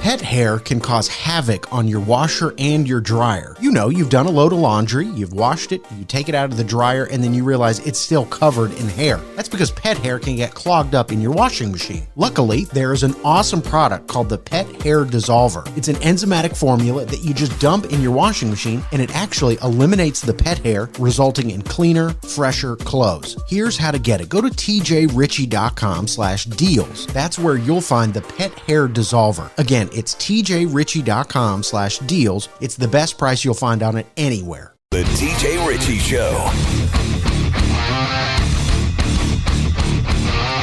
Pet hair can cause havoc on your washer and your dryer. You know, you've done a load of laundry, you've washed it, you take it out of the dryer, and then you realize it's still covered in hair. That's because pet hair can get clogged up in your washing machine. Luckily, there is an awesome product called the Pet Hair Dissolver. It's an enzymatic formula that you just dump in your washing machine, and it actually eliminates the pet hair, resulting in cleaner, fresher clothes. Here's how to get it. Go to tjritchie.com/deals. That's where you'll find the Pet Hair Dissolver. Again, it's tjritchie.com/deals. It's the best price you'll find on it anywhere. The TJ Ritchie Show.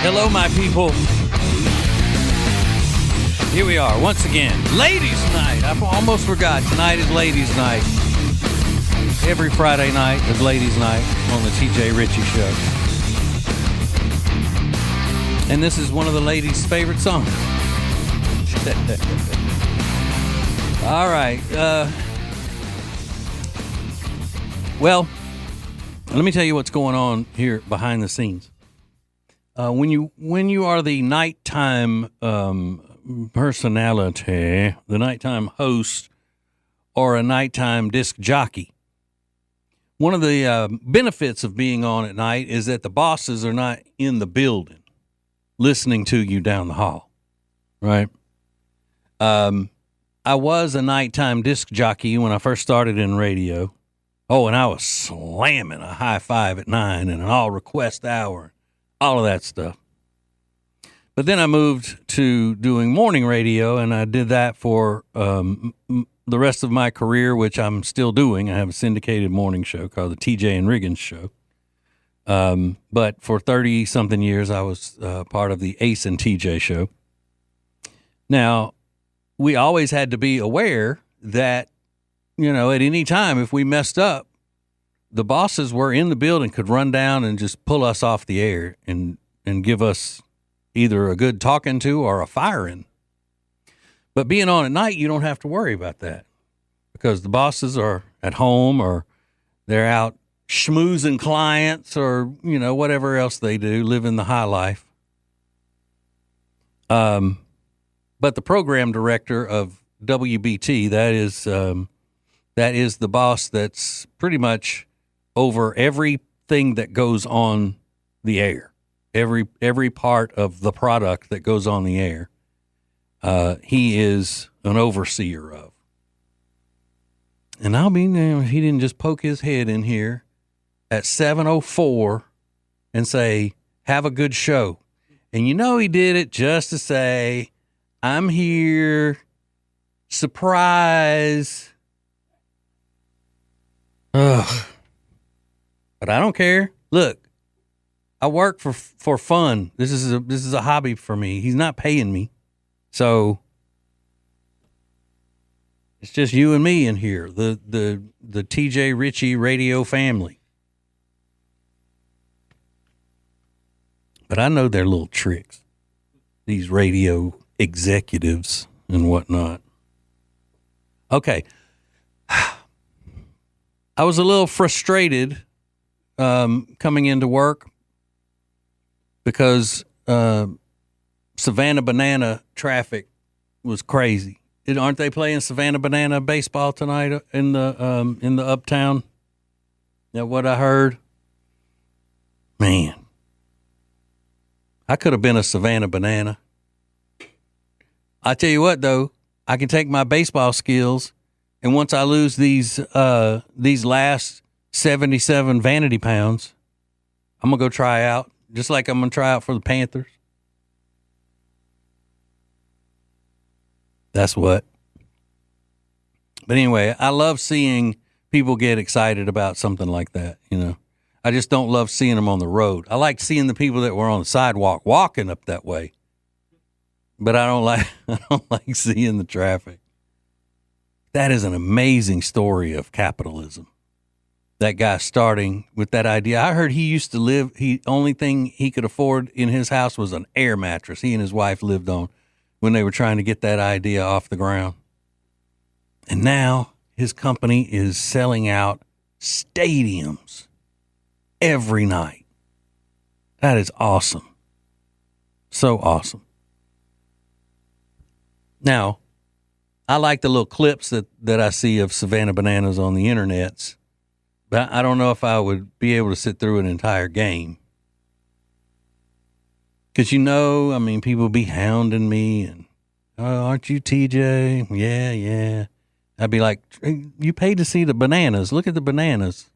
Hello, my people. Here we are once again. Ladies' night. I almost forgot. Tonight is ladies' night. Every Friday night is ladies' night on the TJ Ritchie Show. And this is one of the ladies' favorite songs. All right. Well, let me tell you what's going on here behind the scenes. When you are the nighttime personality, the nighttime host, or a nighttime disc jockey, one of the benefits of being on at night is that the bosses are not in the building listening to you down the hall, right? I was a nighttime disc jockey when I first started in radio. Oh, and I was slamming a high five at 9 and an all request hour, all of that stuff. But then I moved to doing morning radio, and I did that for the rest of my career, which I'm still doing. I have a syndicated morning show called the TJ and Riggins Show. But for 30-something years, I was part of the Ace and TJ Show. Now, we always had to be aware that, you know, at any time, if we messed up, the bosses were in the building, could run down and just pull us off the air and give us either a good talking to or a firing. But being on at night, you don't have to worry about that because the bosses are at home or they're out schmoozing clients or, you know, whatever else they do, living the high life. But the program director of WBT, that is the boss that's pretty much over everything that goes on the air, every part of the product that goes on the air. He is an overseer of. And I'll be damned, he didn't just poke his head in here at 7:04 and say, "Have a good show." And you know he did it just to say, "I'm here, surprise." Ugh. But I don't care. Look, I work for fun. This is a hobby for me. He's not paying me. So it's just you and me in here, the TJ Ritchie radio family. But I know their little tricks, these radio executives and whatnot. Okay. I was a little frustrated coming into work because Savannah Banana traffic was crazy. Aren't they playing Savannah Banana baseball tonight in the Uptown? Is that what I heard? Man, I could have been a Savannah Banana. I tell you what, though, I can take my baseball skills, and once I lose these last 77 vanity pounds, I'm gonna go try out, just like I'm gonna try out for the Panthers. That's what. But anyway, I love seeing people get excited about something like that, you know. I just don't love seeing them on the road. I like seeing the people that were on the sidewalk walking up that way. But I don't like seeing the traffic. That is an amazing story of capitalism. That guy starting with that idea. I heard he used to live, only thing he could afford in his house was an air mattress he and his wife lived on when they were trying to get that idea off the ground. And now his company is selling out stadiums every night. That is awesome. So awesome. Now, I like the little clips that I see of Savannah Bananas on the internets, but I don't know if I would be able to sit through an entire game. Because, I mean, people be hounding me and, oh, aren't you TJ? Yeah. I'd be like, you paid to see the bananas. Look at the bananas.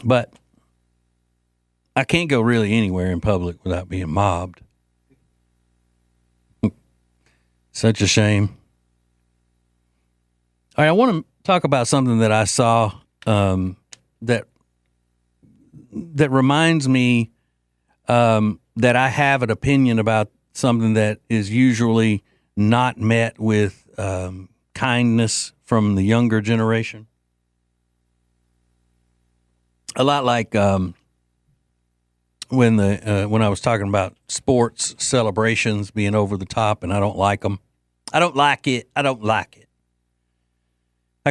But I can't go really anywhere in public without being mobbed. Such a shame. All right, I want to talk about something that I saw that reminds me that I have an opinion about something that is usually not met with kindness from the younger generation. A lot like when I was talking about sports celebrations being over the top, and I don't like them. I don't like it. I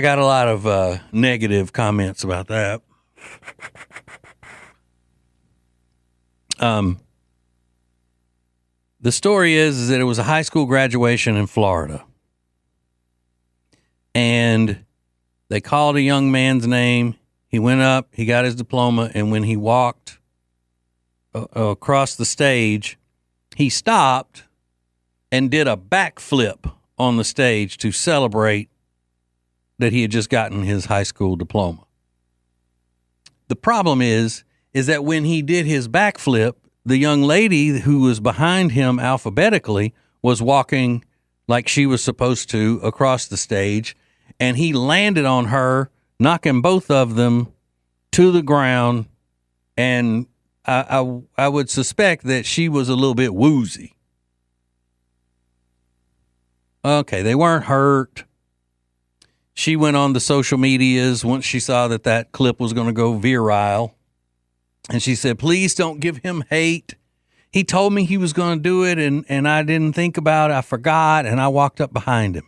got a lot of negative comments about that. The story is that it was a high school graduation in Florida. And they called a young man's name. He went up, he got his diploma, and when he walked across the stage, he stopped and did a backflip on the stage to celebrate that he had just gotten his high school diploma. The problem is that when he did his backflip, the young lady who was behind him alphabetically was walking like she was supposed to across the stage, and he landed on her, knocking both of them to the ground, and I would suspect that she was a little bit woozy. Okay, they weren't hurt. She went on the social medias once she saw that clip was going to go viral. And she said, please don't give him hate. He told me he was going to do it, and I didn't think about it. I forgot, and I walked up behind him.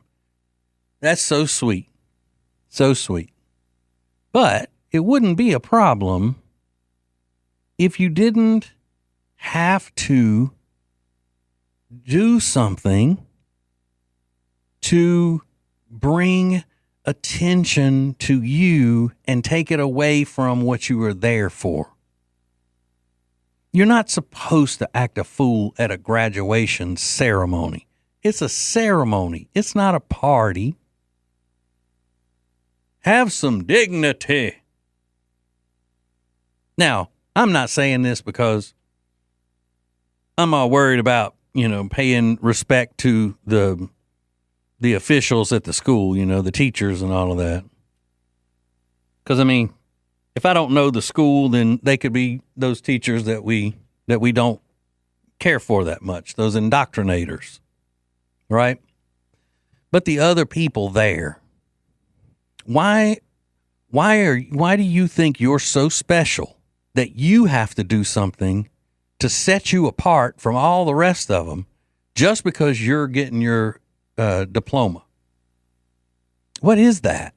That's so sweet. So sweet. But it wouldn't be a problem if you didn't have to do something to bring attention to you and take it away from what you were there for. You're not supposed to act a fool at a graduation ceremony. It's a ceremony. It's not a party. Have some dignity. Now, I'm not saying this because I'm all worried about, paying respect to the officials at the school, the teachers and all of that. Because, I mean, if I don't know the school, then they could be those teachers that we don't care for that much, those indoctrinators, right? But the other people there, why do you think you're so special that you have to do something to set you apart from all the rest of them just because you're getting your diploma? What is that?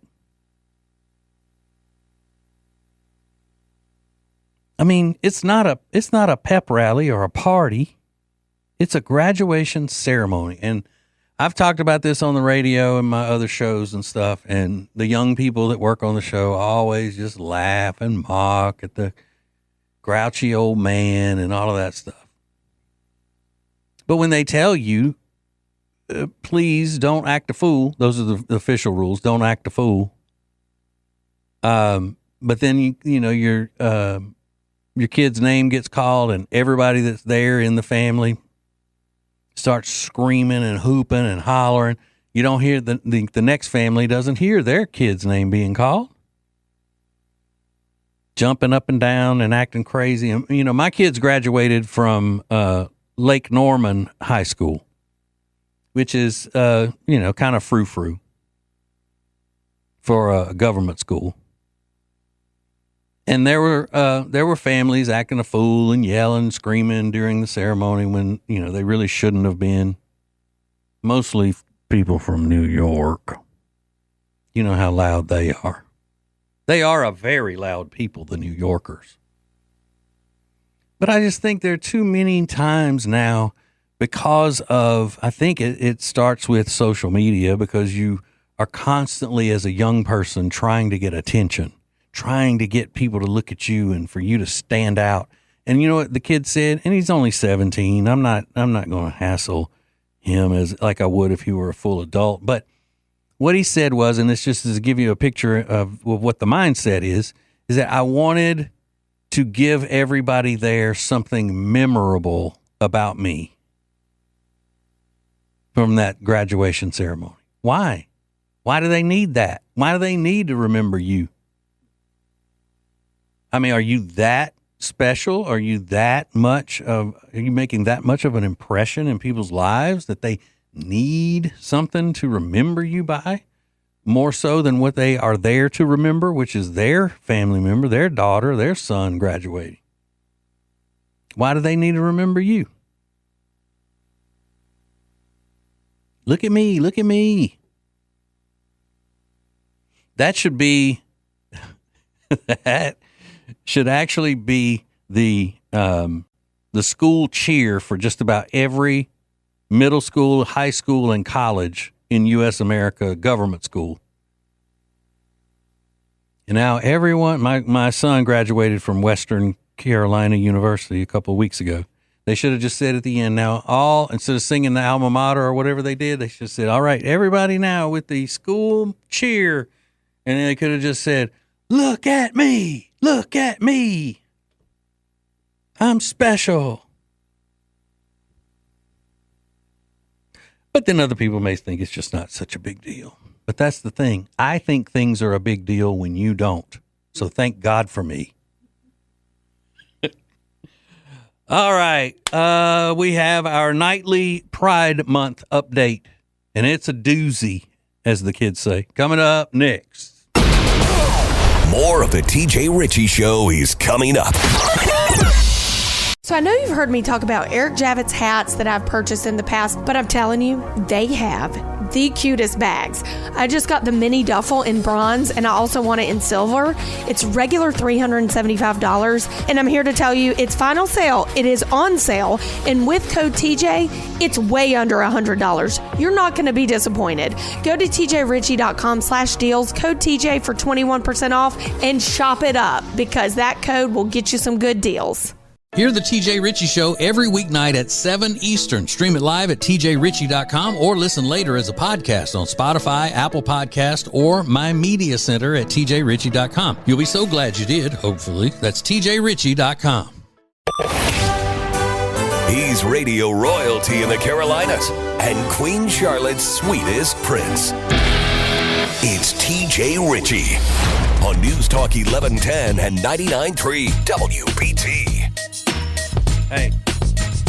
I mean, it's not a pep rally or a party. It's a graduation ceremony. And I've talked about this on the radio and my other shows and stuff. And the young people that work on the show always just laugh and mock at the grouchy old man and all of that stuff. But when they tell you, please don't act a fool, those are the official rules, don't act a fool. But then, your kid's name gets called and everybody that's there in the family starts screaming and hooping and hollering. You don't hear the next family doesn't hear their kid's name being called. Jumping up and down and acting crazy. And, my kids graduated from Lake Norman High School, which is, kind of frou-frou for a government school. And there were families acting a fool and yelling, screaming during the ceremony when, they really shouldn't have been. Mostly people from New York. You know how loud they are. They are a very loud people, the New Yorkers. But I just think there are too many times now because of, I think it starts with social media, because you are constantly, as a young person, trying to get attention, trying to get people to look at you and for you to stand out. And you know what the kid said? And he's only 17. I'm not going to hassle him as like I would if he were a full adult. But what he said was, and this just is to give you a picture of what the mindset is that I wanted to give everybody there something memorable about me from that graduation ceremony. Why? Why do they need that? Why do they need to remember you? I mean, are you that special? Are you making that much of an impression in people's lives that they need something to remember you by? More so than what they are there to remember, which is their family member, their daughter, their son graduating. Why do they need to remember you? Look at me, look at me. That should be, that should actually be the school cheer for just about every middle school, high school, and college in U.S. America government school. And now everyone, my son graduated from Western Carolina University a couple of weeks ago. They should have just said at the end, now instead of singing the alma mater or whatever they did, they should have said, all right, everybody now with the school cheer. And then they could have just said, look at me, look at me. I'm special. But then other people may think it's just not such a big deal. But that's the thing. I think things are a big deal when you don't. So thank God for me. All right. We have our nightly Pride Month update. And it's a doozy, as the kids say. Coming up next. More of the TJ Ritchie Show is coming up. So I know you've heard me talk about Eric Javits hats that I've purchased in the past, but I'm telling you, they have the cutest bags. I just got the mini duffel in bronze, and I also want it in silver. It's regular $375, and I'm here to tell you it's final sale. It is on sale, and with code TJ, it's way under $100. You're not going to be disappointed. Go to tjritchie.com/deals, code TJ for 21% off, and shop it up, because that code will get you some good deals. Hear the TJ Ritchie Show every weeknight at 7 Eastern. Stream it live at tjritchie.com or listen later as a podcast on Spotify, Apple Podcast, or My Media Center at tjritchie.com. You'll be so glad you did, hopefully. That's tjritchie.com. He's radio royalty in the Carolinas and Queen Charlotte's sweetest prince. It's TJ Ritchie on News Talk 1110 and 99.3 WBT. Hey,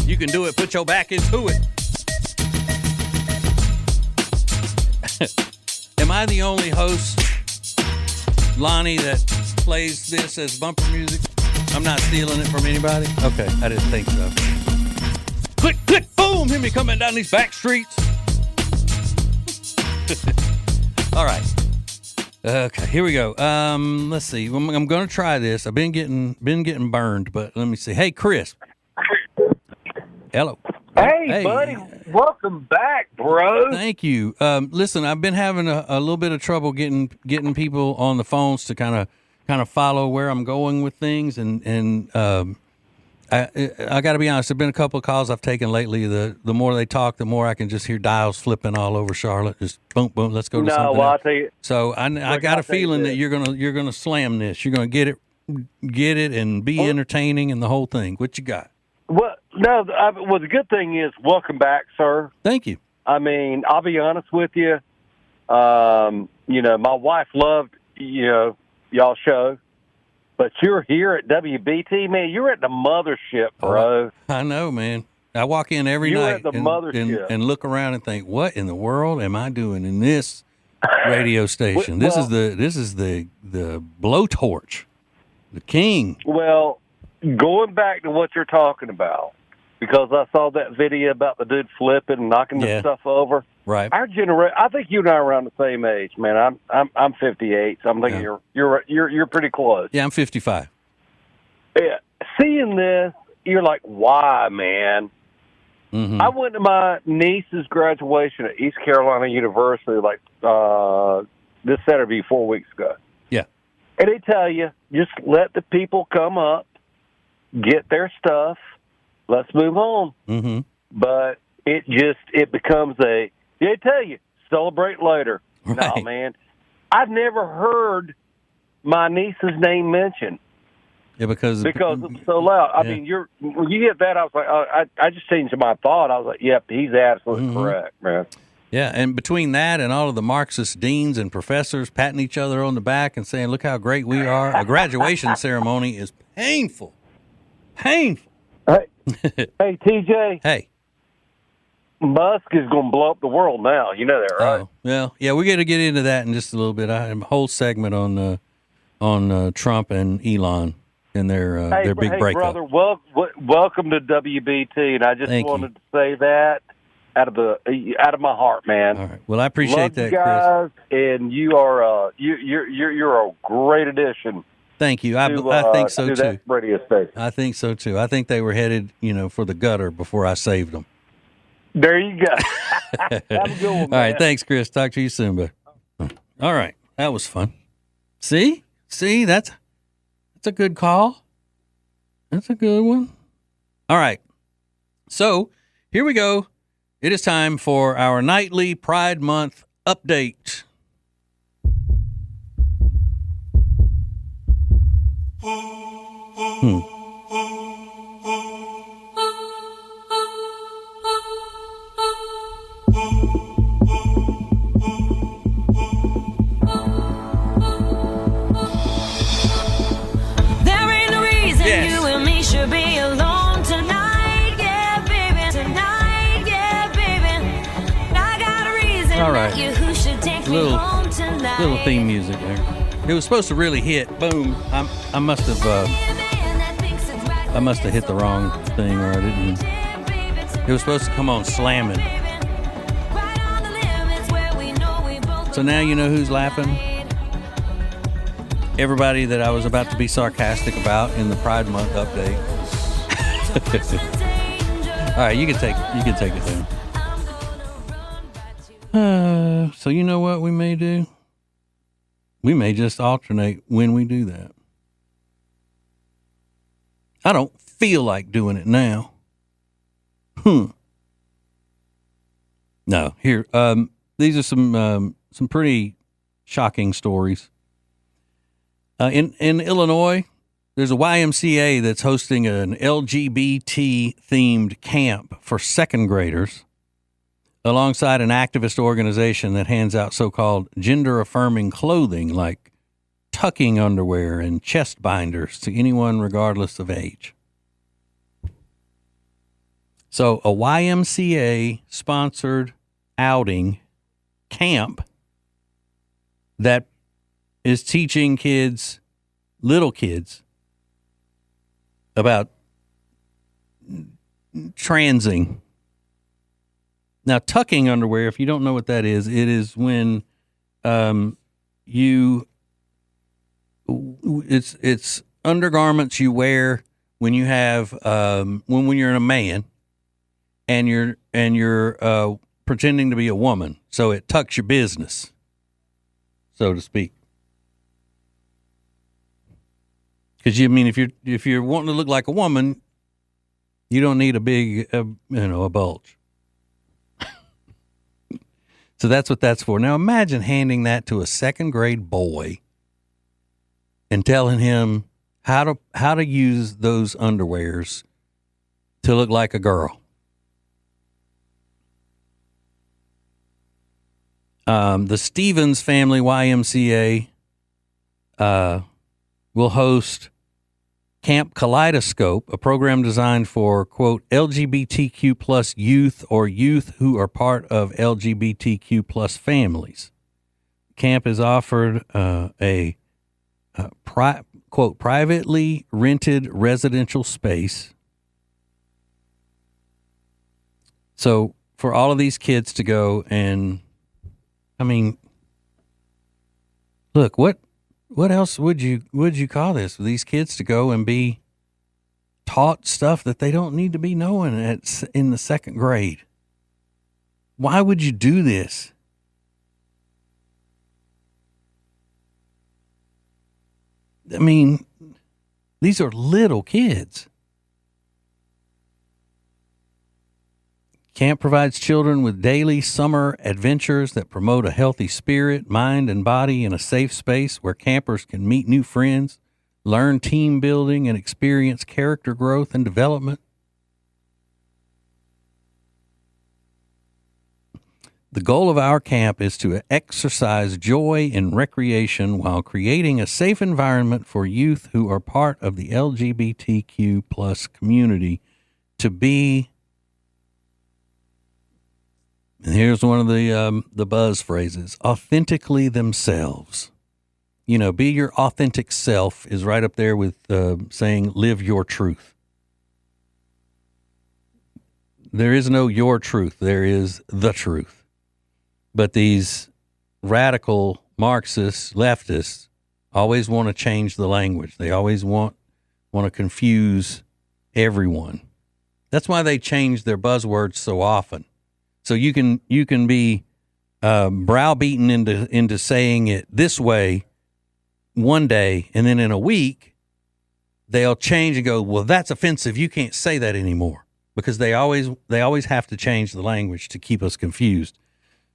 you can do it. Put your back into it. Am I the only host, Lonnie, that plays this as bumper music? I'm not stealing it from anybody? Okay, I didn't think so. Click, click, boom! Hear me coming down these back streets. All right. Okay, here we go. Let's see. I'm going to try this. I've been getting burned, but let me see. Hey, Chris. Hello. Hey, buddy. Welcome back, bro. Thank you. Listen, I've been having a little bit of trouble getting people on the phones to kind of follow where I'm going with things, and I got to be honest. There've been a couple of calls I've taken lately. The more they talk, the more I can just hear dials flipping all over Charlotte. Just boom, boom. Let's go to something else. I'll tell you. So I got a feeling that you're gonna slam this. You're gonna get it, and be entertaining and the whole thing. What you got? Well, the good thing is, welcome back, sir. Thank you. I mean, I'll be honest with you. My wife loved y'all show. But you're here at WBT, man. You're at the mothership, bro. I know, man. I walk in every night at the mothership. And look around and think, what in the world am I doing in this radio station? This is the blowtorch, the king. Well, going back to what you're talking about, because I saw that video about the dude flipping and knocking the stuff over. Right. Our generation, I think you and I are around the same age, man. I'm 58, so I'm thinking you're pretty close. Yeah, I'm 55. Yeah. Seeing this, you're like, why, man? I went to my niece's graduation at East Carolina University this Saturday 4 weeks ago. Yeah. And they tell you, just let the people come up, get their stuff, let's move on. Mm-hmm. But it becomes they tell you, celebrate later. Right. No, man. I've never heard my niece's name mentioned. Yeah, because it's so loud. I mean, when you hit that, I was like, I just changed my thought. I was like, yep, he's absolutely correct, man. Yeah, and between that and all of the Marxist deans and professors patting each other on the back and saying, look how great we are, a graduation ceremony is painful. Painful. Hey, TJ. Hey. Musk is going to blow up the world now. You know that, right? Oh, well, yeah, we're going to get into that in just a little bit. I have a whole segment on Trump and Elon and their big breakup. Brother, welcome to WBT, and I just wanted to say that out of my heart, man. All right. Well, I appreciate that, you guys, Chris. and you are you're a great addition. Thank you. I think so too. That radio station. I think so too. I think they were headed, for the gutter before I saved them. There you go. Have a good one, man. All right, thanks, Chris. Talk to you soon, bud. All right, that was fun. See, that's a good call. That's a good one. All right, so here we go. It is time for our nightly Pride Month update. All right, little theme music there. It was supposed to really hit. Boom! I must have hit the wrong thing, or I didn't. It was supposed to come on slamming. So now you know who's laughing. Everybody that I was about to be sarcastic about in the Pride Month update. All right, you can take it down. So you know what we may do? We may just alternate when we do that. I don't feel like doing it now. No, here. These are some pretty shocking stories. In Illinois, there's a YMCA that's hosting an LGBT themed camp for second graders, alongside an activist organization that hands out so-called gender-affirming clothing like tucking underwear and chest binders to anyone regardless of age. So a YMCA-sponsored outing camp that is teaching little kids, about transing. Now, tucking underwear, if you don't know what that is, it is when it's undergarments you wear when you have when you're a man and you're pretending to be a woman, so it tucks your business, so to speak. Because if you're wanting to look like a woman, you don't need a big a bulge. So that's what that's for. Now imagine handing that to a second grade boy and telling him how to use those underwears to look like a girl. The Stevens Family YMCA will host Camp Kaleidoscope, a program designed for, quote, LGBTQ plus youth or youth who are part of LGBTQ plus families. Camp is offered a quote, privately rented residential space. So for all of these kids to go and, look, what else would you call this? For these kids to go and be taught stuff that they don't need to be knowing in the second grade. Why would you do this? I mean, these are little kids. Camp provides children with daily summer adventures that promote a healthy spirit, mind, and body in a safe space where campers can meet new friends, learn team building, and experience character growth and development. The goal of our camp is to exercise joy and recreation while creating a safe environment for youth who are part of the LGBTQ plus community to be. And here's one of the buzz phrases: authentically themselves. You know, be your authentic self is right up there with saying live your truth. There is no your truth. There is the truth. But these radical Marxists, leftists, always want to change the language. They always want to confuse everyone. That's why they change their buzzwords so often. So you can be browbeaten into saying it this way one day, and then in a week they'll change and go, well, that's offensive. You can't say that anymore, because they always have to change the language to keep us confused.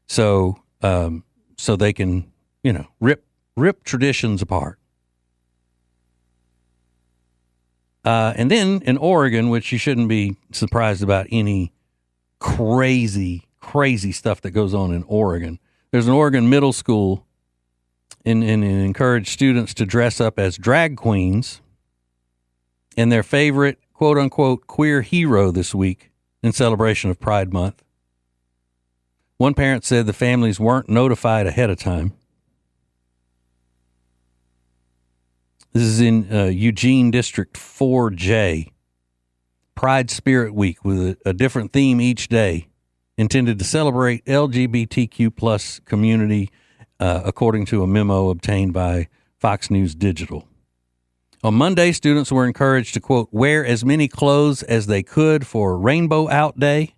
So they can, rip traditions apart. And then in Oregon, which you shouldn't be surprised about any crazy stuff that goes on in Oregon. There's an Oregon middle school and encourage students to dress up as drag queens and their favorite quote unquote queer hero this week in celebration of Pride Month. One parent said the families weren't notified ahead of time. This is in Eugene District 4J. Pride Spirit Week with a different theme each day, intended to celebrate LGBTQ plus community, according to a memo obtained by Fox News Digital. On Monday, students were encouraged to, quote, wear as many clothes as they could for Rainbow Out Day.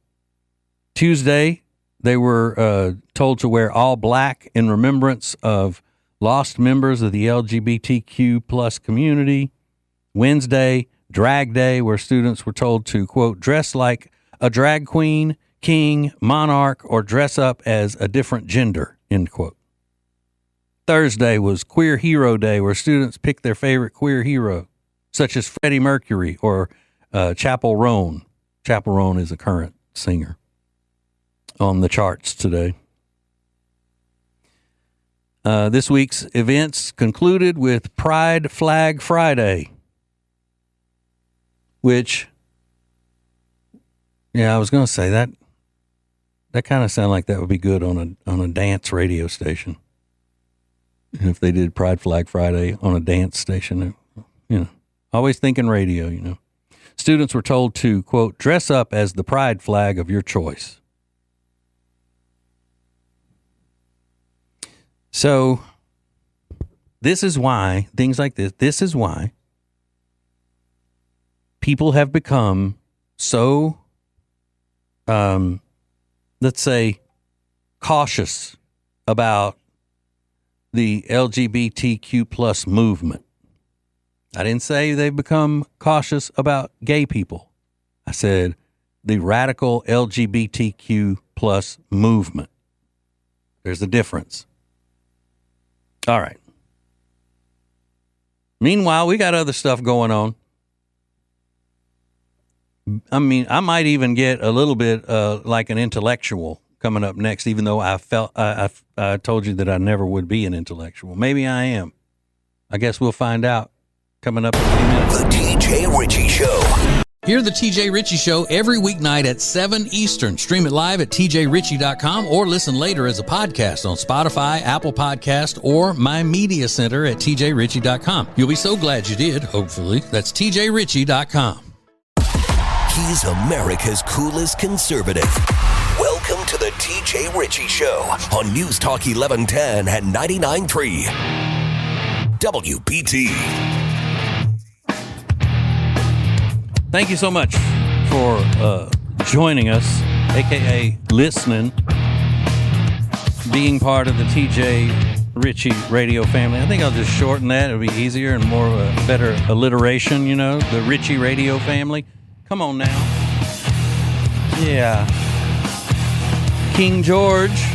Tuesday, they were told to wear all black in remembrance of lost members of the LGBTQ plus community. Wednesday, Drag Day, where students were told to, quote, dress like a drag queen, king, monarch, or dress up as a different gender, end quote. Thursday was Queer Hero Day, where students picked their favorite queer hero, such as Freddie Mercury or Chappell Roan. Chappell Roan is a current singer on the charts today. This week's events concluded with Pride Flag Friday, which, I was going to say that kind of sounded like that would be good on a dance radio station. If they did Pride Flag Friday on a dance station, always thinking radio, Students were told to, quote, dress up as the pride flag of your choice. So this is why things like this is why people have become so, let's say, cautious about the LGBTQ plus movement. I didn't say they've become cautious about gay people. I said the radical LGBTQ plus movement. There's a difference. All right. Meanwhile, we got other stuff going on. I mean, I might even get a little bit like an intellectual coming up next, even though I told you that I never would be an intellectual. Maybe I am. I guess we'll find out coming up in a few minutes. The TJ Ritchie Show. Hear the TJ Ritchie Show every weeknight at 7 Eastern. Stream it live at tjritchie.com or listen later as a podcast on Spotify, Apple Podcast, or My Media Center at tjritchie.com. You'll be so glad you did, hopefully. That's tjritchie.com. He's America's coolest conservative. Welcome to the TJ Ritchie Show on News Talk 1110 and 99.3 WBT. Thank you so much for joining us, a.k.a. listening, being part of the TJ Ritchie radio family. I think I'll just shorten that. It'll be easier and more of a better alliteration, you know, the Ritchie radio family. Come on now. Yeah. King George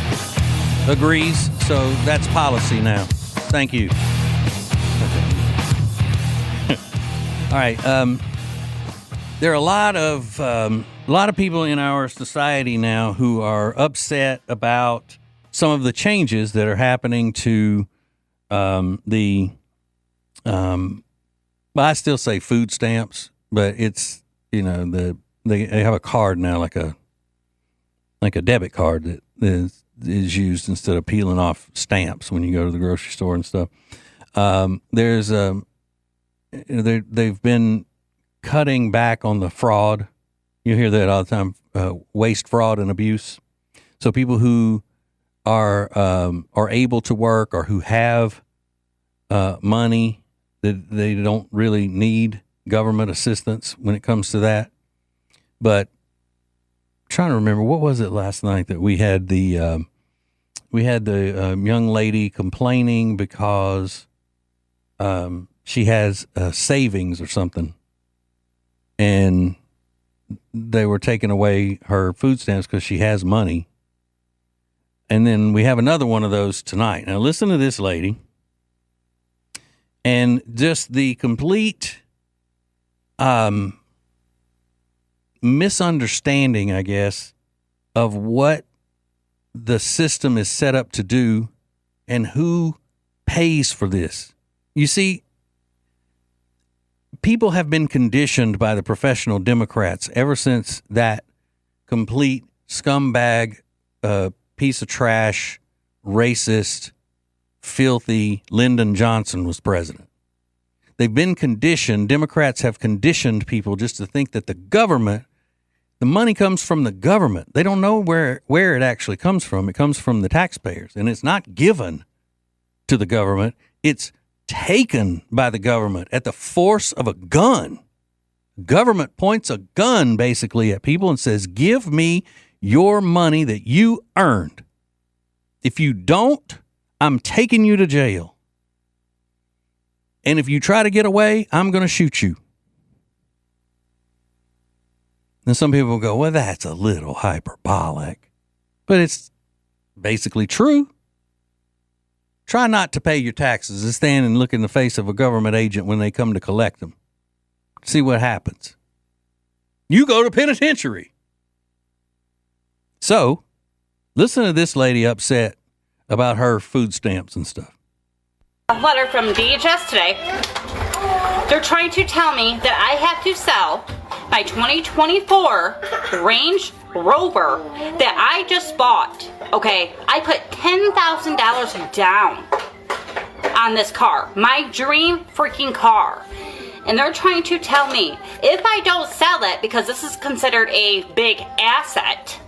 agrees, so that's policy now. Thank you. All right. There are a lot of people in our society now who are upset about some of the changes that are happening to well, I still say food stamps, but it's, you know, they have a card now, like a debit card that is used instead of peeling off stamps when you go to the grocery store and stuff. They've been cutting back on the fraud. You hear that all the time, waste, fraud, and abuse. So people who are able to work or who have money, that they don't really need government assistance when it comes to that. But I'm trying to remember, what was it last night that we had the young lady complaining because she has savings or something, and they were taking away her food stamps because she has money. And then we have another one of those tonight. Now listen to this lady, and just the complete misunderstanding, I guess, of what the system is set up to do and who pays for this. You see, people have been conditioned by the professional Democrats ever since that complete scumbag, piece of trash, racist, filthy Lyndon Johnson was president. They've been conditioned. Democrats have conditioned people just to think that the government, the money comes from the government. They don't know where it actually comes from. It comes from the taxpayers, and it's not given to the government. It's taken by the government at the force of a gun. Government points a gun basically at people and says, give me your money that you earned. If you don't, I'm taking you to jail. And if you try to get away, I'm going to shoot you. And some people go, well, that's a little hyperbolic, but it's basically true. Try not to pay your taxes and stand and look in the face of a government agent when they come to collect them. See what happens. You go to penitentiary. So, listen to this lady upset about her food stamps and stuff. A letter from DHS today. They're trying to tell me that I have to sell my 2024 Range Rover that I just bought. Okay, I put $10,000 down on this car, my dream freaking car. And they're trying to tell me if I don't sell it, because this is considered a big asset,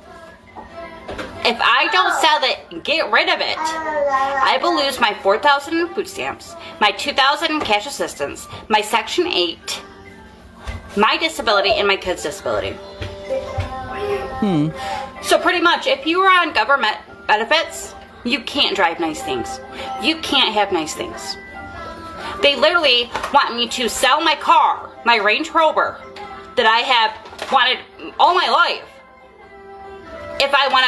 if I don't sell it and get rid of it, I will lose my $4,000 food stamps, my $2,000 cash assistance, my Section 8, my disability, and my kids' disability. So pretty much, if you are on government benefits, you can't drive nice things. You can't have nice things. They literally want me to sell my car, my Range Rover, that I have wanted all my life, if I want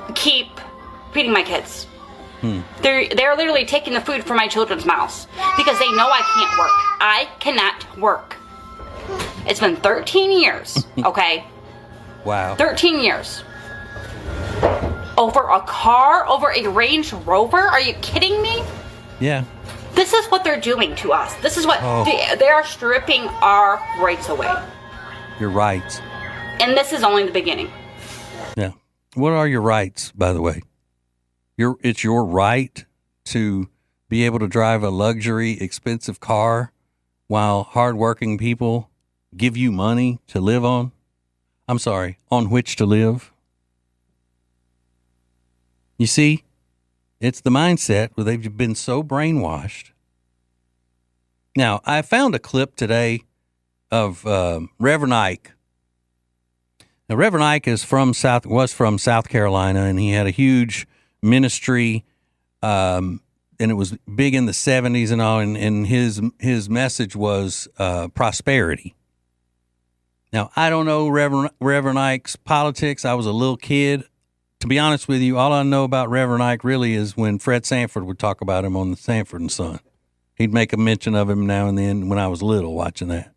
to keep feeding my kids. They're literally taking the food from my children's mouths because they know I can't work. I cannot work. It's been 13 years, okay? Wow. 13 years. Over a car? Over a Range Rover? Are you kidding me? Yeah. This is what they're doing to us. This is what they are stripping our rights away. Your rights. And this is only the beginning. Yeah. What are your rights, by the way? It's your right to be able to drive a luxury, expensive car while hardworking people give you money to live on. I'm sorry, on which to live. You see, it's the mindset where they've been so brainwashed. Now, I found a clip today of Reverend Ike. Now, Reverend Ike was from South Carolina, and he had a huge ministry, and it was big in the 70s and all, and his message was prosperity. Now, I don't know Reverend Ike's politics. I was a little kid. To be honest with you, all I know about Reverend Ike really is when Fred Sanford would talk about him on the Sanford and Son. He'd make a mention of him now and then when I was little watching that.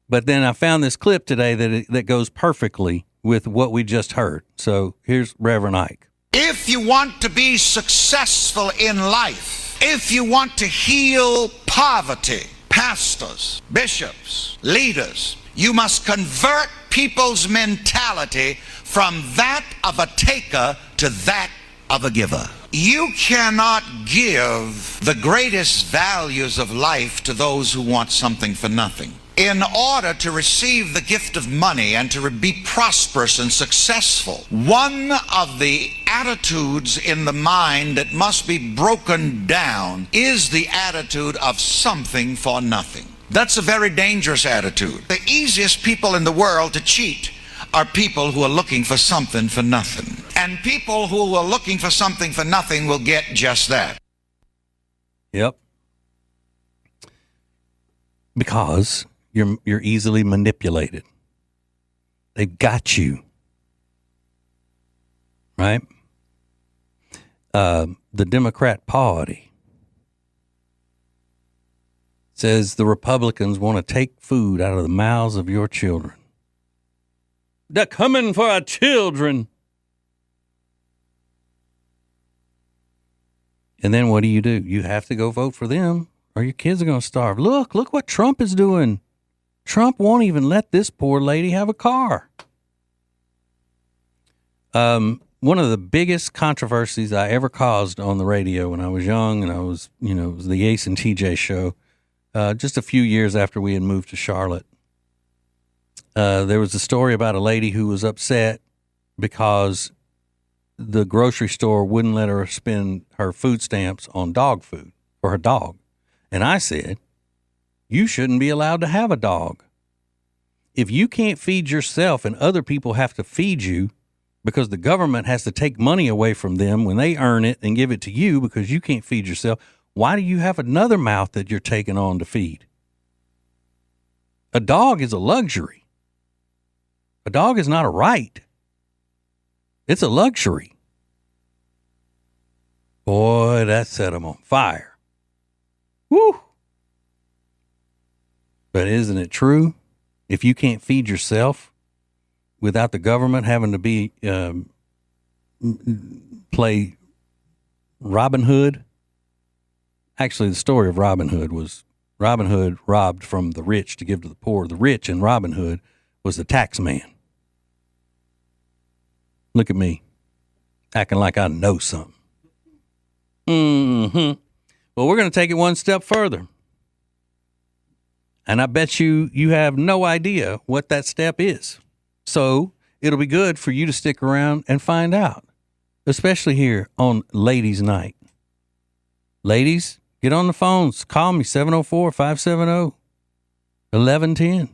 But then I found this clip today that goes perfectly with what we just heard. So here's Reverend Ike. If you want to be successful in life, if you want to heal poverty, pastors, bishops, leaders, you must convert people's mentality from that of a taker to that of a giver. You cannot give the greatest values of life to those who want something for nothing. In order to receive the gift of money and to be prosperous and successful, one of the attitudes in the mind that must be broken down is the attitude of something for nothing. That's a very dangerous attitude. The easiest people in the world to cheat are people who are looking for something for nothing. And people who are looking for something for nothing will get just that. Yep. Because you're easily manipulated. They've got you. Right? The Democrat Party says the Republicans want to take food out of the mouths of your children. They're coming for our children. And then what do? You have to go vote for them or your kids are going to starve. Look what Trump is doing. Trump won't even let this poor lady have a car. One of the biggest controversies I ever caused on the radio when I was young, and I was, it was the Ace and TJ show, just a few years after we had moved to Charlotte. There was a story about a lady who was upset because the grocery store wouldn't let her spend her food stamps on dog food for her dog. And I said, you shouldn't be allowed to have a dog. If you can't feed yourself and other people have to feed you because the government has to take money away from them when they earn it and give it to you because you can't feed yourself, why do you have another mouth that you're taking on to feed? A dog is a luxury. A dog is not a right. It's a luxury. Boy, that set them on fire. Woo! But isn't it true? If you can't feed yourself without the government having to be play Robin Hood. Actually, the story of Robin Hood was Robin Hood robbed from the rich to give to the poor. The rich in Robin Hood was the tax man. Look at me, acting like I know something. Well, we're going to take it one step further. And I bet you have no idea what that step is. So it'll be good for you to stick around and find out, especially here on Ladies Night. Ladies, get on the phones. Call me, 704-570-1110.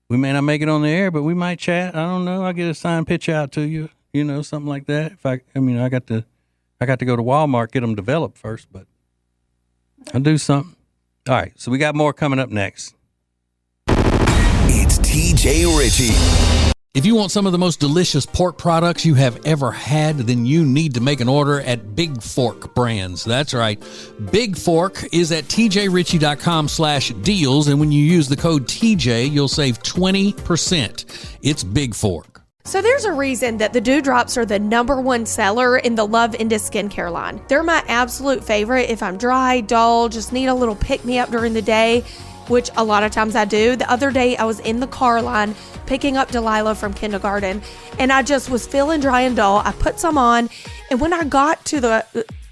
We may not make it on the air, but we might chat. I don't know. I'll get a signed pitch out to you, something like that. I got to go to Walmart, get them developed first, but I'll do something. All right, so we got more coming up next. It's TJ Ritchie. If you want some of the most delicious pork products you have ever had, then you need to make an order at Big Fork Brands. That's right. Big Fork is at tjritchie.com/deals, and when you use the code TJ, you'll save 20%. It's Big Fork. So there's a reason that the Dewdrops are the #1 seller in the Love Into skincare line. They're my absolute favorite if I'm dry, dull, just need a little pick-me-up during the day, which a lot of times I do. The other day I was in the car line picking up Delilah from kindergarten, and I just was feeling dry and dull. I put some on, and when I got to the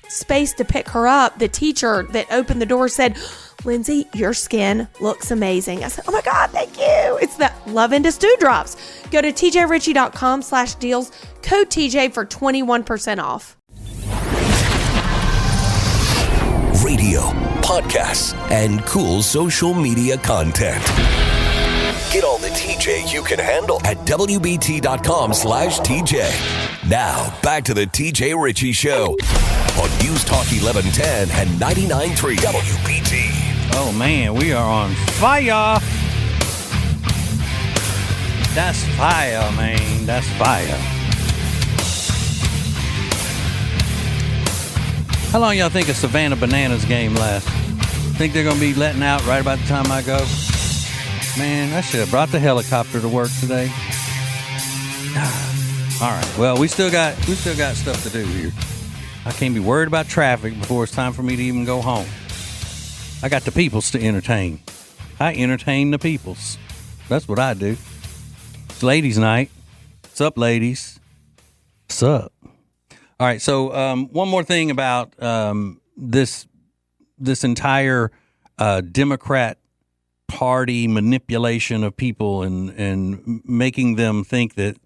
space to pick her up, the teacher that opened the door said, "Lindsay, your skin looks amazing." I said, "Oh my God, thank you." It's the Love Into Dewdrops. Go to tjritchie.com/deals, code TJ for 21% off. Radio, podcasts, and cool social media content. Get all the TJ you can handle at WBT.com/TJ. Now, back to the TJ Ritchie Show on News Talk 1110 and 99.3 WBT. Oh, man, we are on fire. That's fire, man. That's fire. How long y'all think a Savannah Bananas game lasts? Think they're going to be letting out right about the time I go? Man, I should have brought the helicopter to work today. All right. Well, we still got stuff to do here. I can't be worried about traffic before it's time for me to even go home. I got the peoples to entertain. I entertain the peoples. That's what I do. It's ladies' night. What's up, ladies? What's up? All right. So one more thing about this entire Democrat Party manipulation of people and making them think that,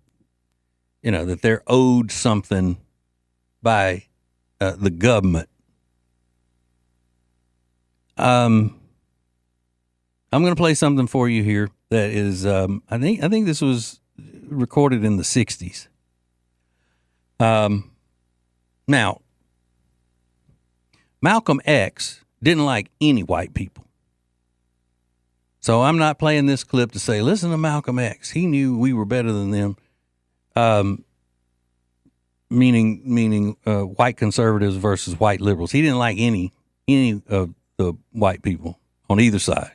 you know, that they're owed something by the government. I'm going to play something for you here that is, I think this was recorded in the 60s. Now, Malcolm X didn't like any white people. So I'm not playing this clip to say, listen to Malcolm X. He knew we were better than them. Meaning white conservatives versus white liberals. He didn't like any of the white people on either side.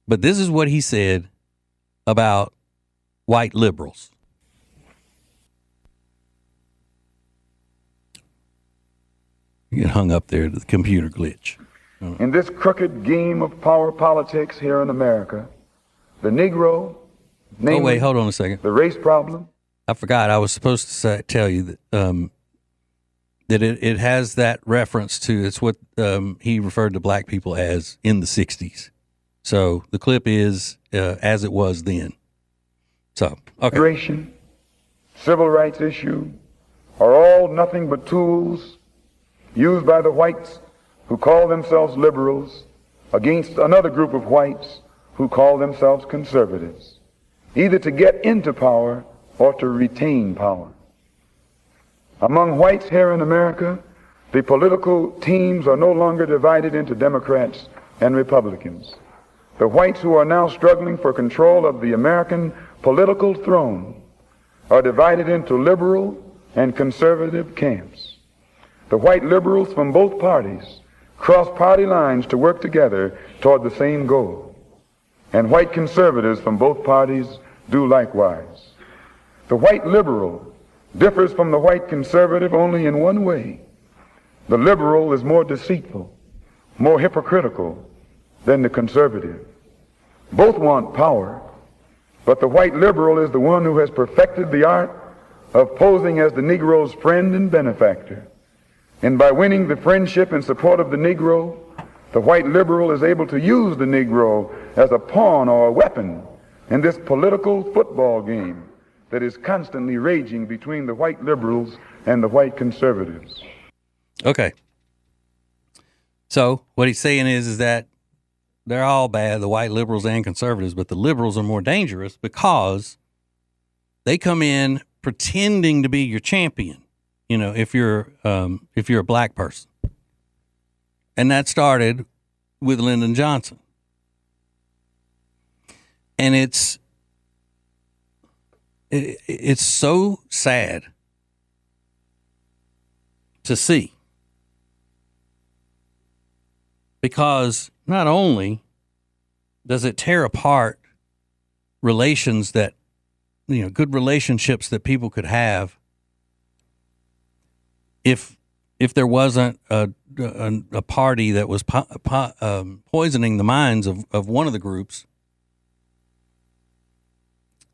But this is what he said about white liberals. You get hung up there to the computer glitch. In this crooked game of power politics here in America, the Negro, namely, oh, wait, hold on a second. The race problem. I forgot. I was supposed to tell you that it has that reference to, it's what he referred to black people as in the 60s. So the clip is as it was then. So, okay. Immigration, civil rights issue are all nothing but tools used by the whites who call themselves liberals against another group of whites who call themselves conservatives, either to get into power or to retain power. Among whites here in America, the political teams are no longer divided into Democrats and Republicans. The whites who are now struggling for control of the American political throne are divided into liberal and conservative camps. The white liberals from both parties cross party lines to work together toward the same goal, and white conservatives from both parties do likewise. The white liberal differs from the white conservative only in one way. The liberal is more deceitful, more hypocritical than the conservative. Both want power, but the white liberal is the one who has perfected the art of posing as the Negro's friend and benefactor. And by winning the friendship and support of the Negro, the white liberal is able to use the Negro as a pawn or a weapon in this political football game that is constantly raging between the white liberals and the white conservatives. Okay. So what he's saying is that they're all bad, the white liberals and conservatives, but the liberals are more dangerous because they come in pretending to be your champion. You know, if you're a black person, and that started with Lyndon Johnson, and it's so sad to see, because not only does it tear apart relations that, you know, good relationships that people could have if there wasn't a party that was poisoning the minds of one of the groups,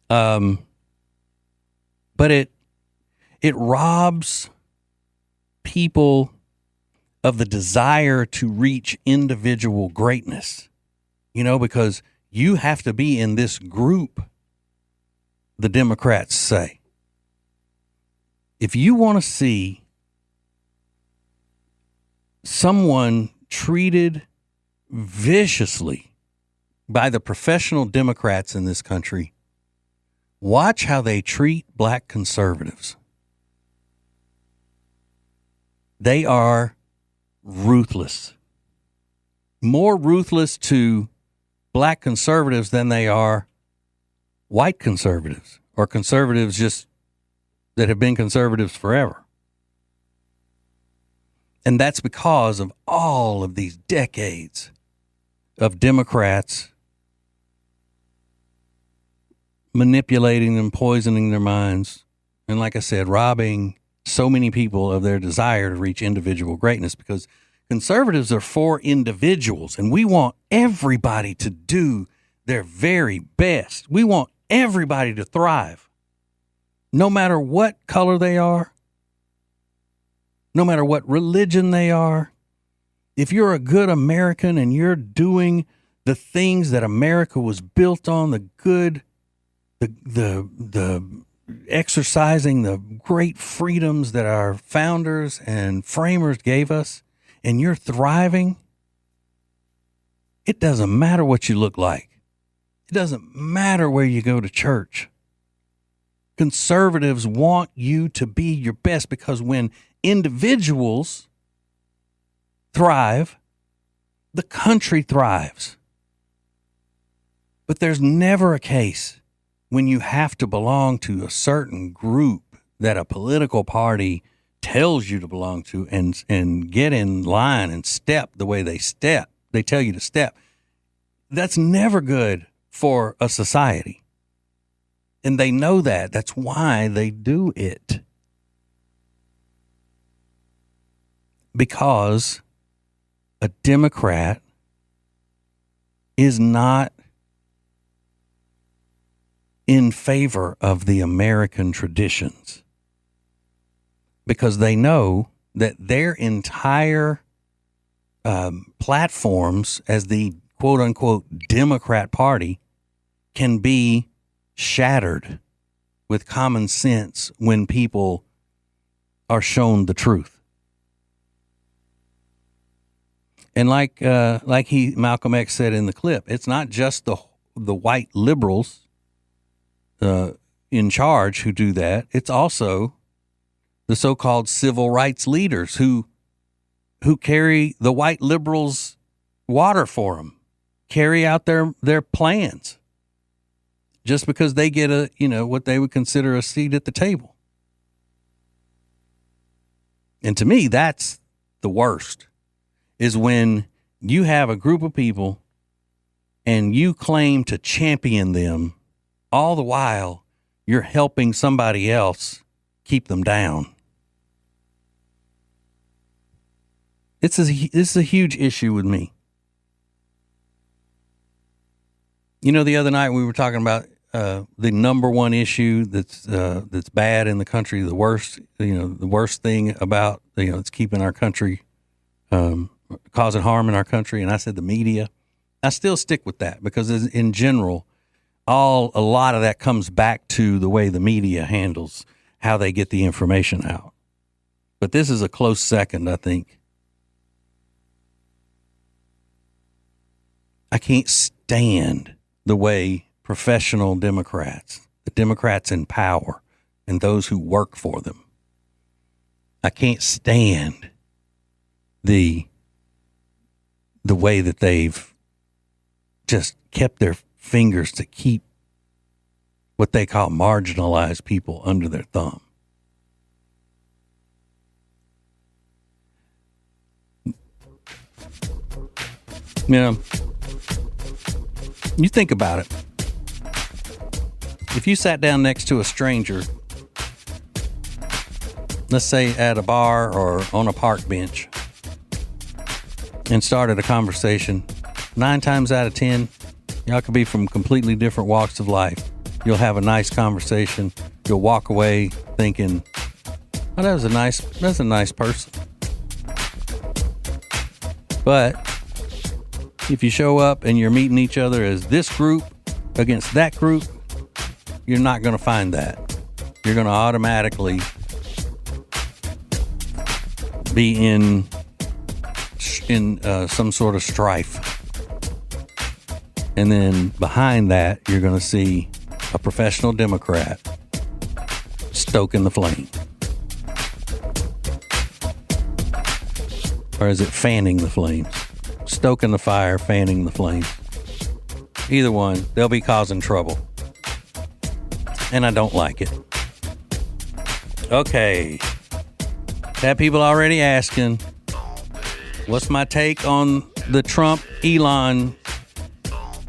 but it robs people of the desire to reach individual greatness, you know, because you have to be in this group, the Democrats say. If you want to see someone treated viciously by the professional Democrats in this country. Watch how they treat black conservatives. They are ruthless. More ruthless to black conservatives than they are white conservatives or conservatives just that have been conservatives forever. And that's because of all of these decades of Democrats manipulating them, poisoning their minds, and like I said, robbing so many people of their desire to reach individual greatness, because conservatives are for individuals, and we want everybody to do their very best. We want everybody to thrive, no matter what color they are, no matter what religion they are. If you're a good American and you're doing the things that America was built on, the exercising the great freedoms that our founders and framers gave us, and you're thriving, it doesn't matter what you look like. It doesn't matter where you go to church. Conservatives want you to be your best, because when individuals thrive, the country thrives. But there's never a case when you have to belong to a certain group that a political party tells you to belong to and get in line and step the way they tell you to step. That's never good for a society. And they know that. That's why they do it. Because a Democrat is not in favor of the American traditions, because they know that their entire platforms as the quote unquote Democrat Party can be shattered with common sense when people are shown the truth. And like Malcolm X said in the clip, it's not just the white liberals in charge who do that. It's also the so-called civil rights leaders who carry the white liberals' water for them, carry out their plans, just because they get what they would consider a seat at the table. And to me, that's the worst, is when you have a group of people and you claim to champion them, all the while you're helping somebody else keep them down. This is a huge issue with me. The other night we were talking about the number one issue that's bad in the country, the worst thing about, it's keeping our country, causing harm in our country. And I said the media. I still stick with that, because in general, a lot of that comes back to the way the media handles how they get the information out. But this is a close second, I think. I can't stand the way professional Democrats, the Democrats in power, and those who work for them, I can't stand the way that they've just kept their fingers to keep what they call marginalized people under their thumb. You think about it. If you sat down next to a stranger, let's say at a bar or on a park bench, and started a conversation, 9 times out of 10, y'all could be from completely different walks of life. You'll have a nice conversation. You'll walk away thinking, oh, that's a nice person. But if you show up and you're meeting each other as this group against that group, you're not going to find that. You're going to automatically be in some sort of strife. And then behind that, you're going to see a professional Democrat stoking the flame. Or is it fanning the flames? Stoking the fire, fanning the flames. Either one, they'll be causing trouble. And I don't like it. Okay. Had people already asking, what's my take on the Trump-Elon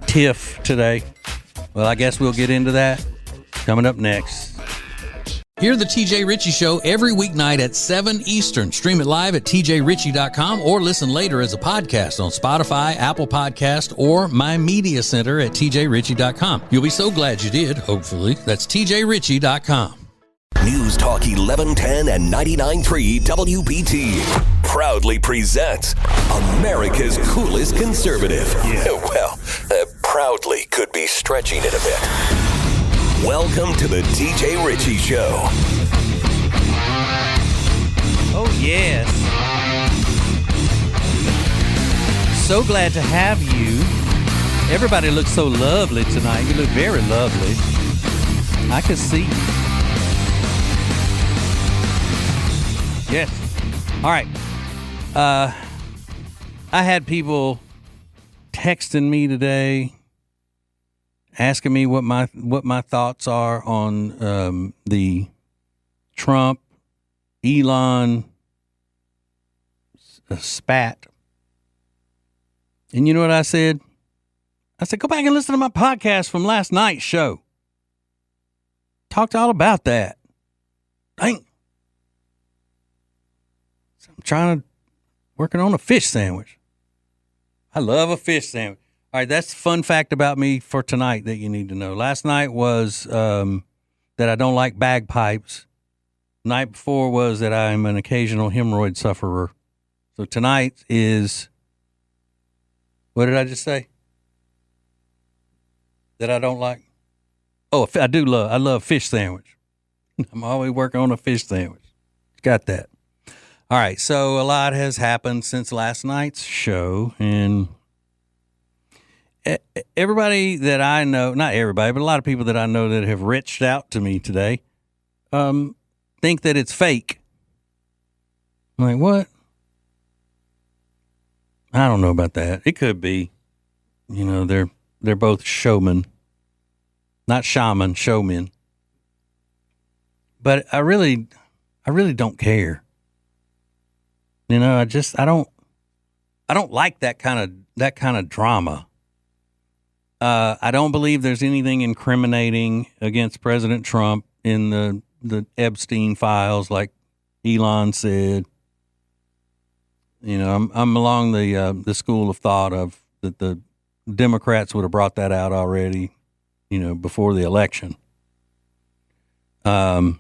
tiff today? Well, I guess we'll get into that coming up next. Hear the TJ Ritchie Show every weeknight at 7 Eastern. Stream it live at tjritchie.com or listen later as a podcast on Spotify, Apple Podcast, or My Media Center at tjritchie.com. You'll be so glad you did, hopefully. That's tjritchie.com. News Talk 1110 and 99.3 WBT proudly presents America's coolest conservative. Yeah. Well, proudly could be stretching it a bit. Welcome to the TJ Ritchie Show. Oh, yes. So glad to have you. Everybody looks so lovely tonight. You look very lovely. I can see. Yes. All right. I had people texting me today, asking me what my thoughts are on the Trump Elon spat. And you know what I said? I said, go back and listen to my podcast from last night's show. Talked all about that. Dang. So I'm working on a fish sandwich. I love a fish sandwich. All right, that's a fun fact about me for tonight that you need to know. Last night was that I don't like bagpipes. Night before was that I'm an occasional hemorrhoid sufferer. So tonight is, what did I just say? That I don't like? Oh, I love fish sandwich. I'm always working on a fish sandwich. Got that. All right, so a lot has happened since last night's show, and everybody that I know, not everybody, but a lot of people that I know that have reached out to me today think that it's fake. I'm like, what? I don't know about that. It could be. You know, they're both showmen. Not shaman, showmen. But I really don't care. You know, I don't like that kind of drama. I don't believe there's anything incriminating against President Trump in the Epstein files, like Elon said. You know, I'm along the school of thought of that the Democrats would have brought that out already, you know, before the election. I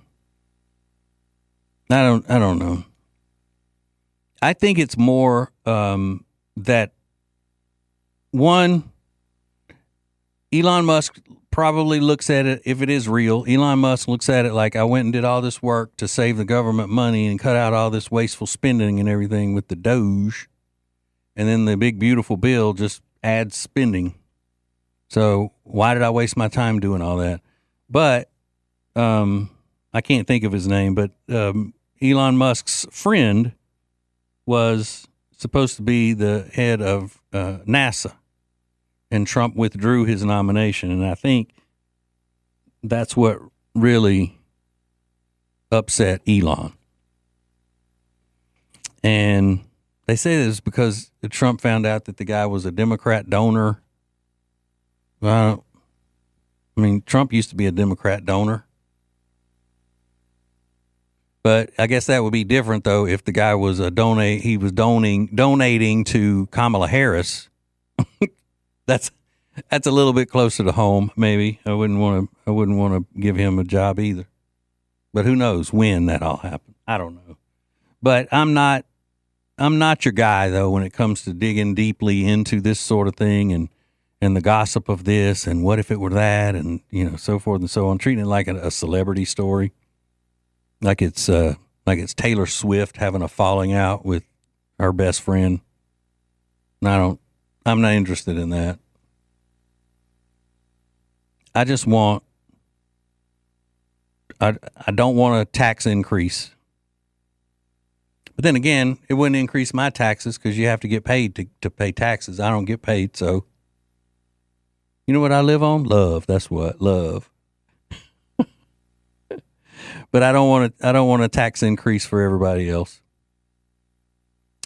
don't know. I think it's more that one, Elon Musk probably looks at it, if it is real, Elon Musk looks at it like, I went and did all this work to save the government money and cut out all this wasteful spending and everything with the Doge. And then the big, beautiful bill just adds spending. So why did I waste my time doing all that? But I can't think of his name, but Elon Musk's friend was supposed to be the head of NASA. And Trump withdrew his nomination. And I think that's what really upset Elon. And they say this because Trump found out that the guy was a Democrat donor. Well, I mean, Trump used to be a Democrat donor. But I guess that would be different, though, if the guy was he was donating to Kamala Harris. That's a little bit closer to home, maybe. I wouldn't want to give him a job either. But who knows when that all happened? I don't know. But I'm not your guy, though, when it comes to digging deeply into this sort of thing and the gossip of this and what if it were that and, you know, so forth and so on. Treating it like a celebrity story, like it's Taylor Swift having a falling out with her best friend. And I'm not interested in that. I just want, I don't want a tax increase. But then again, it wouldn't increase my taxes because you have to get paid to pay taxes. I don't get paid, so you know what I live on? Love. That's what, love. But I don't want a tax increase for everybody else.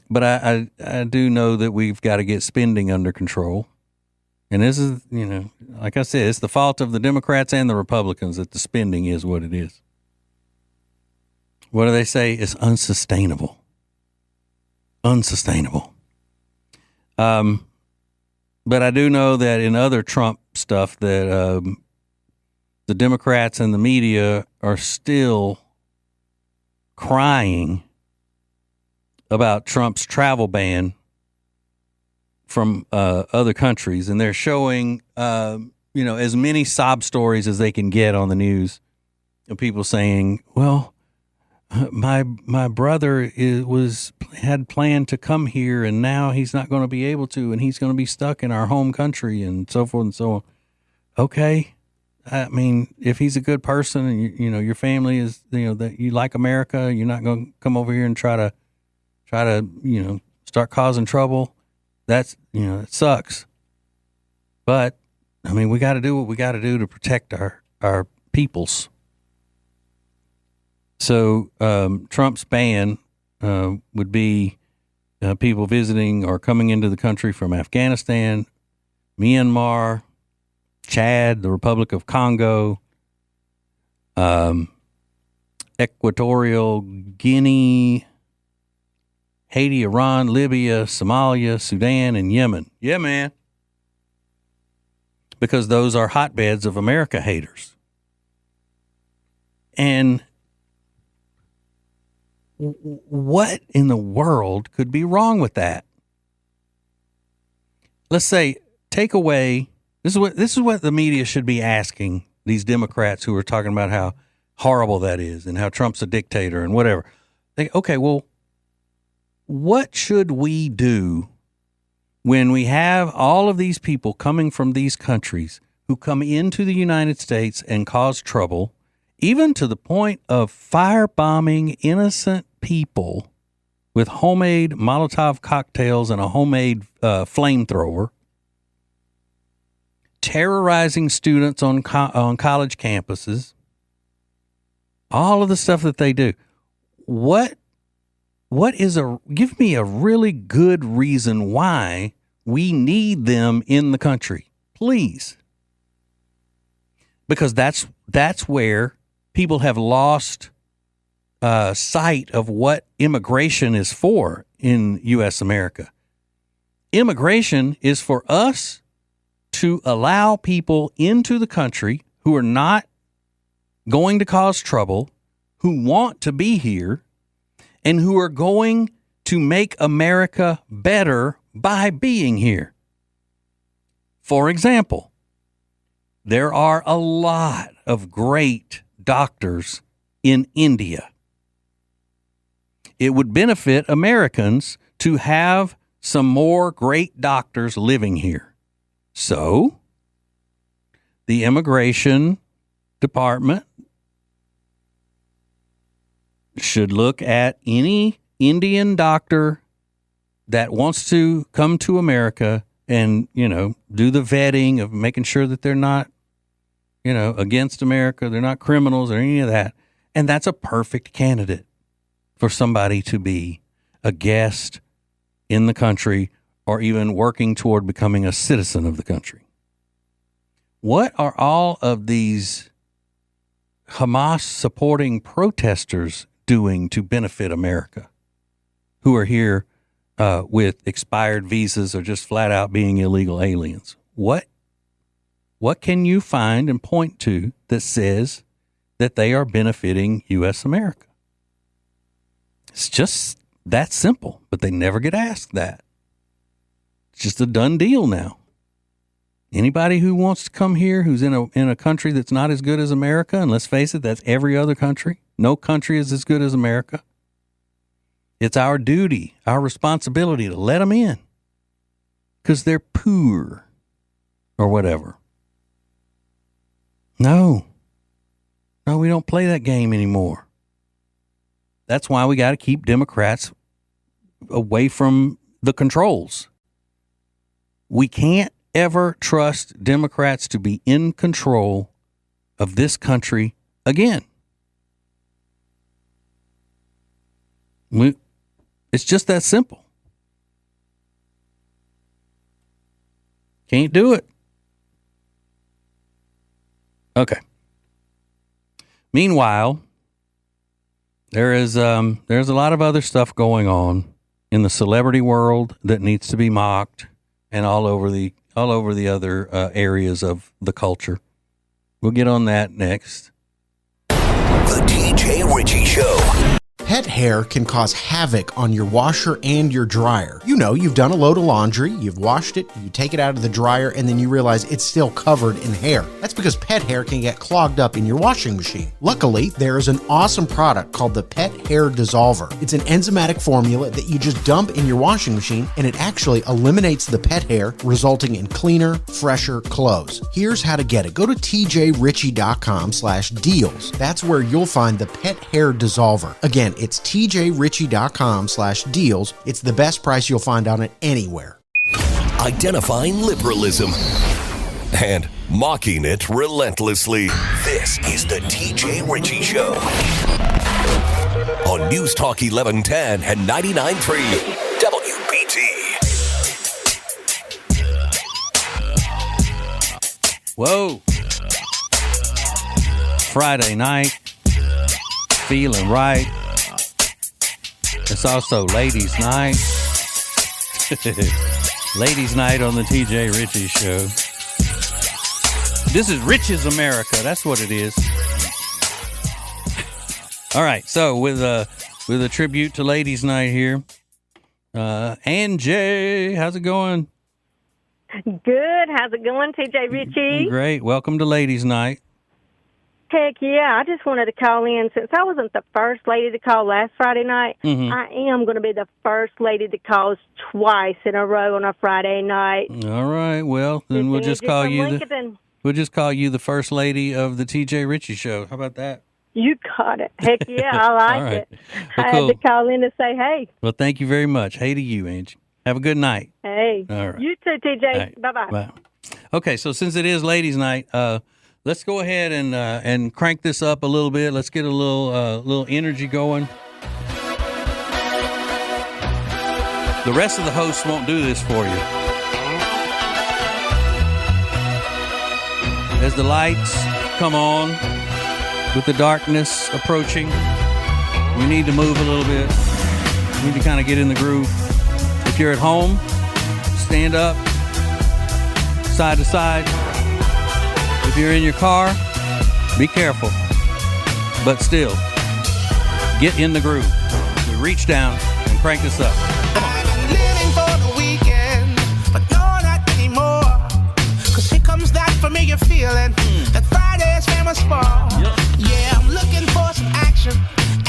But I do know that we've got to get spending under control. And this is, you know, like I said, it's the fault of the Democrats and the Republicans that the spending is what it is. What do they say? It's unsustainable. Unsustainable. But I do know that in other Trump stuff that the Democrats and the media are still crying about Trump's travel ban from other countries, and they're showing as many sob stories as they can get on the news of people saying, well, my brother had planned to come here and now he's not going to be able to, and he's going to be stuck in our home country and so forth and so on. Okay. I mean, if he's a good person and your family is, that you like America, you're not going to come over here and try to start causing trouble. That's, it sucks. But I mean, we got to do what we got to do to protect our peoples. So, Trump's ban, would be, people visiting or coming into the country from Afghanistan, Myanmar, Chad, the Republic of Congo, Equatorial Guinea, Haiti, Iran, Libya, Somalia, Sudan, and Yemen. Yeah, man. Because those are hotbeds of America haters. And what in the world could be wrong with that? Let's say, take away, this is what the media should be asking these Democrats who are talking about how horrible that is and how Trump's a dictator and whatever. Okay, well, what should we do when we have all of these people coming from these countries who come into the United States and cause trouble, even to the point of firebombing innocent people with homemade Molotov cocktails and a homemade flamethrower, terrorizing students on college campuses, all of the stuff that they do? Give me a really good reason why we need them in the country, please. Because that's where people have lost sight of what immigration is for in U.S. America. Immigration is for us to allow people into the country who are not going to cause trouble, who want to be here, and who are going to make America better by being here. For example, there are a lot of great doctors in India. It would benefit Americans to have some more great doctors living here. So, the immigration department should look at any Indian doctor that wants to come to America and, do the vetting of making sure that they're not, against America. They're not criminals or any of that. And that's a perfect candidate for somebody to be a guest in the country or even working toward becoming a citizen of the country. What are all of these Hamas supporting protesters doing to benefit America who are here with expired visas or just flat out being illegal aliens? What can you find and point to that says that they are benefiting U.S. America? It's just that simple, but they never get asked that. It's just a done deal now. Anybody who wants to come here who's in a country that's not as good as America, and let's face it, that's every other country. No country is as good as America. It's our duty, our responsibility to let them in because they're poor or whatever. No, we don't play that game anymore. That's why we got to keep Democrats away from the controls. We can't ever trust Democrats to be in control of this country again. It's just that simple. Can't do it. Okay. Meanwhile, there's a lot of other stuff going on in the celebrity world that needs to be mocked, and all over the other areas of the culture. We'll get on that next. The TJ Ritchie Show. Pet hair can cause havoc on your washer and your dryer. You know, you've done a load of laundry, you've washed it, you take it out of the dryer, and then you realize it's still covered in hair. That's because pet hair can get clogged up in your washing machine. Luckily, there is an awesome product called the Pet Hair Dissolver. It's an enzymatic formula that you just dump in your washing machine, and it actually eliminates the pet hair, resulting in cleaner, fresher clothes. Here's how to get it. Go to tjritchie.com/deals. That's where you'll find the Pet Hair Dissolver. Again, it's tjritchie.com/deals. It's the best price you'll find on it anywhere. Identifying liberalism and mocking it relentlessly. This is the TJ Ritchie Show on News Talk 1110 and 99.3 WBT. Whoa. Friday night. Feeling right. It's also ladies' night. Ladies' night on the TJ Ritchie Show. This is Rich's America. That's what it is. All right. So with a tribute to ladies' night here, Angie, how's it going? Good. How's it going, TJ Ritchie? Great. Welcome to ladies' night. Heck yeah. I just wanted to call in. Since I wasn't the first lady to call last Friday night, I am going to be the first lady to call twice in a row on a Friday night. All right. Well, then we'll just call you the first lady of the TJ Ritchie Show. How about that? You got it. Heck yeah. I like right. it. Well, I cool. had to call in to say hey. Well, thank you very much. Hey to you, Angie. Have a good night. Hey. All right. You too, TJ. Right. Bye-bye. Bye. Okay, so since it is ladies' night, let's go ahead and crank this up a little bit. Let's get a little energy going. The rest of the hosts won't do this for you. As the lights come on, with the darkness approaching, we need to move a little bit. We need to kind of get in the groove. If you're at home, stand up, side to side. If you're in your car, be careful. But still, get in the groove. We reach down and crank this up. Come on. Living for the weekend, but no, not anymore. Cause here comes that familiar feeling that Friday's famous for. Yep. Yeah, I'm looking for some action,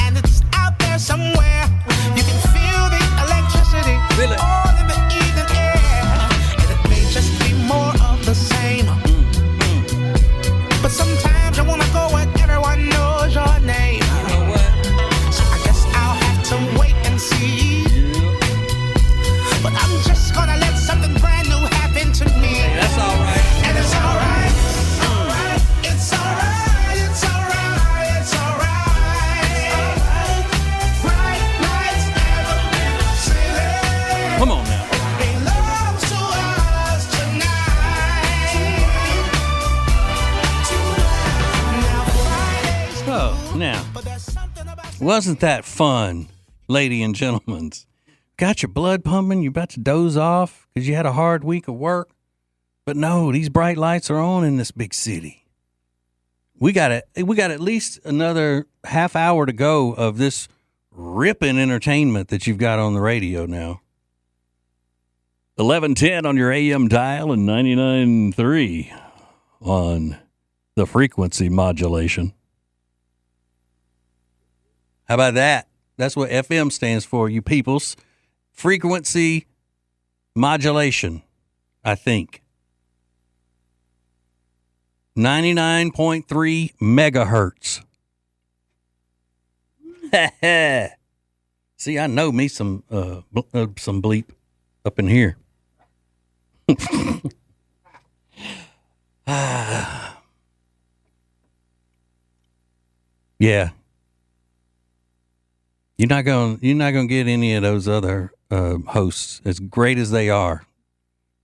and it's out there somewhere. You can feel the electricity all in the evening air. And it may just be more of the same. But sometimes I wanna go where everyone knows your name. You know what? So I guess I'll have to wait and see. Yeah. But I'm just gonna let something brand new happen to me. Hey, that's all right. And it's alright. Alright. It's alright. It's alright. It's alright. Bright lights never been sailing. Come on now. Belongs to us tonight. Oh, now, wasn't that fun, lady and gentlemen? Got your blood pumping, you're about to doze off because you had a hard week of work. But no, these bright lights are on in this big city. We got at least another half hour to go of this ripping entertainment that you've got on the radio now. 1110 on your AM dial and 99.3 on the frequency modulation. How about that? That's what FM stands for, you peoples. Frequency modulation, I think. 99.3 megahertz. See, I know me some bleep up in here. Yeah. You're not gonna get any of those other hosts, as great as they are.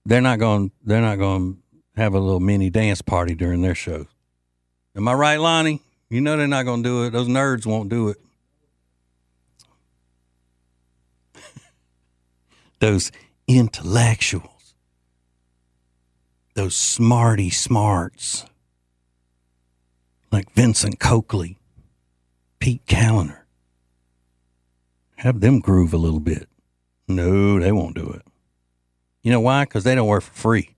They're not going to have a little mini dance party during their shows. Am I right, Lonnie? You know they're not going to do it. Those nerds won't do it. Those intellectuals. Those smarty smarts. Like Vincent Coakley, Pete Callender. Have them groove a little bit. No, they won't do it. You know why? Because they don't work for free.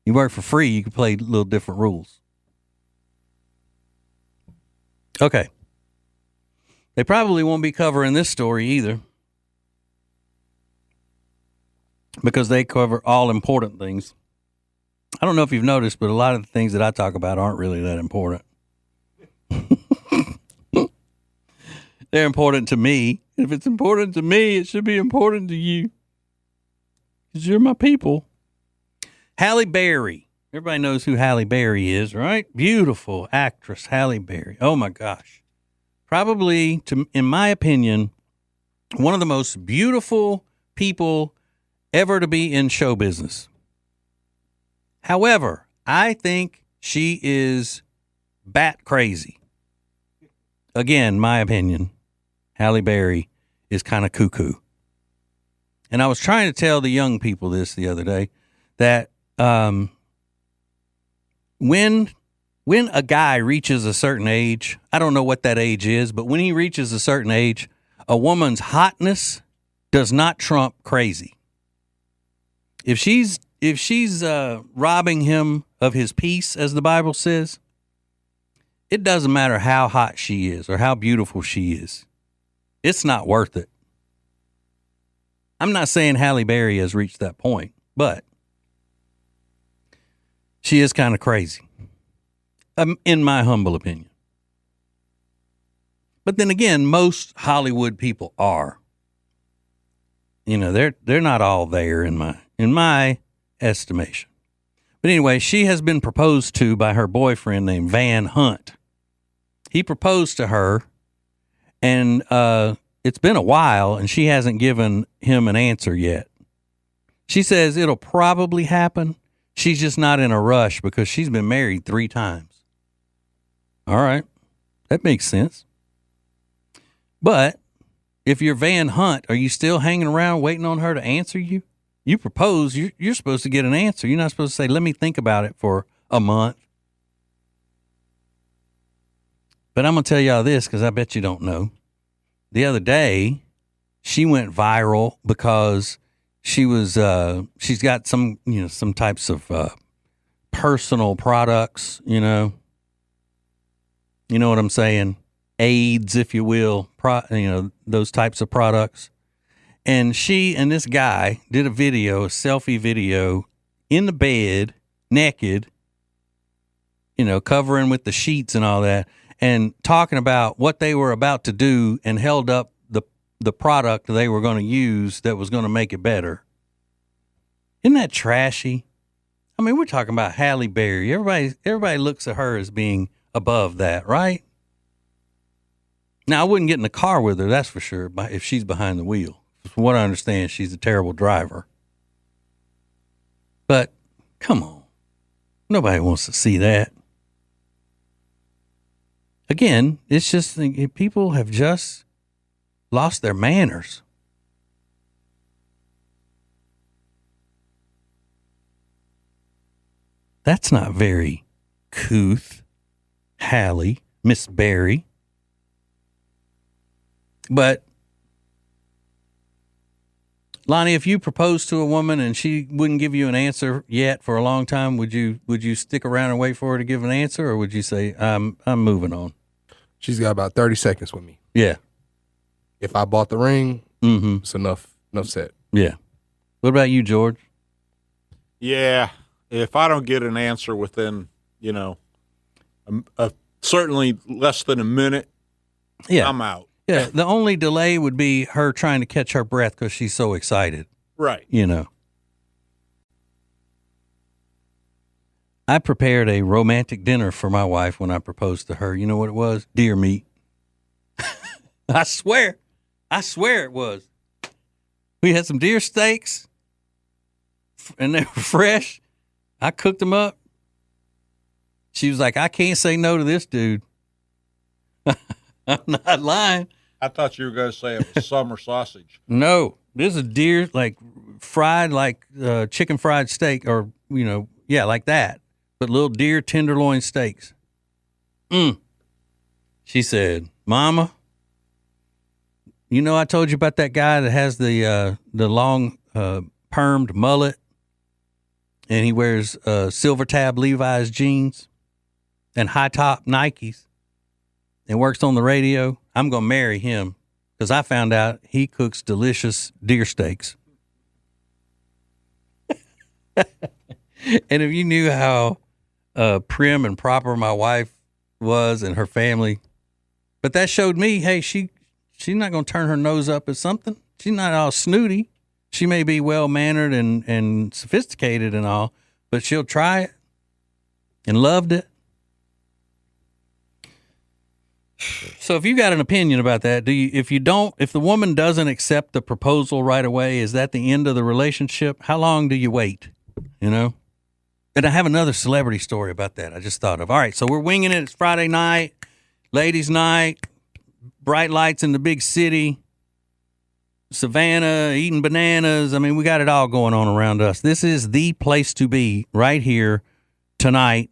You work for free, you can play little different rules. Okay. They probably won't be covering this story either, because they cover all important things. I don't know if you've noticed, but a lot of the things that I talk about aren't really that important. They're important to me. If it's important to me, it should be important to you, because you're my people. Halle Berry. Everybody knows who Halle Berry is, right? Beautiful actress, Halle Berry. Oh, my gosh. Probably, in my opinion, one of the most beautiful people ever to be in show business. However, I think she is bat crazy. Again, my opinion, Halle Berry is kind of cuckoo. And I was trying to tell the young people this the other day, that when a guy reaches a certain age, I don't know what that age is, but when he reaches a certain age, a woman's hotness does not trump crazy. If she's robbing him of his peace, as the Bible says, it doesn't matter how hot she is or how beautiful she is. It's not worth it. I'm not saying Halle Berry has reached that point, but she is kind of crazy, in my humble opinion. But then again, most Hollywood people are. You know, they're not all there in my estimation. But anyway, she has been proposed to by her boyfriend named Van Hunt. He proposed to her, and it's been a while, and she hasn't given him an answer yet. She says it'll probably happen. She's just not in a rush because she's been married 3 times. All right. That makes sense. But if you're Van Hunt, are you still hanging around waiting on her to answer you? You propose, you're supposed to get an answer. You're not supposed to say, let me think about it for a month. But I'm going to tell y'all this, because I bet you don't know. The other day, she went viral because she's got some types of personal products, you know what I'm saying? AIDS, if you will, those types of products. And she and this guy did a selfie video in the bed, naked, covering with the sheets and all that, and talking about what they were about to do, and held up the product they were going to use that was going to make it better. Isn't that trashy? I mean, we're talking about Halle Berry. Everybody looks at her as being above that, right? Now, I wouldn't get in the car with her, that's for sure, if she's behind the wheel. From what I understand, she's a terrible driver. But, come on. Nobody wants to see that. Again, it's just people have just lost their manners. That's not very couth, Halle, Miss Berry. But, Lonnie, if you proposed to a woman and she wouldn't give you an answer yet for a long time, would you stick around and wait for her to give an answer, or would you say, I'm moving on? She's got about 30 seconds with me. Yeah. If I bought the ring, it's enough said. Yeah. What about you, George? Yeah. If I don't get an answer within, Certainly less than a minute. Yeah. I'm out. Yeah. The only delay would be her trying to catch her breath because she's so excited. Right. You know. I prepared a romantic dinner for my wife when I proposed to her. You know what it was? Deer meat. I swear it was. We had some deer steaks, and they were fresh. I cooked them up. She was like, I can't say no to this dude. I'm not lying. I thought you were going to say it was summer sausage. No, this is deer, like fried, like chicken fried steak, or, like that. But little deer tenderloin steaks. She said, Mama, I told you about that guy that has the long permed mullet, and he wears silver tab Levi's jeans and high top Nikes and works on the radio. I'm going to marry him because I found out he cooks delicious deer steaks. And if you knew how prim and proper my wife was and her family, but that showed me, hey, she's not going to turn her nose up at something. She's not all snooty. She may be well-mannered and sophisticated and all, but she'll try it and loved it. So if you got an opinion about that, if the woman doesn't accept the proposal right away, is that the end of the relationship? How long do you wait? And I have another celebrity story about that I just thought of. All right, so we're winging it. It's Friday night, ladies' night, bright lights in the big city, Savannah, eating bananas. I mean, we got it all going on around us. This is the place to be right here tonight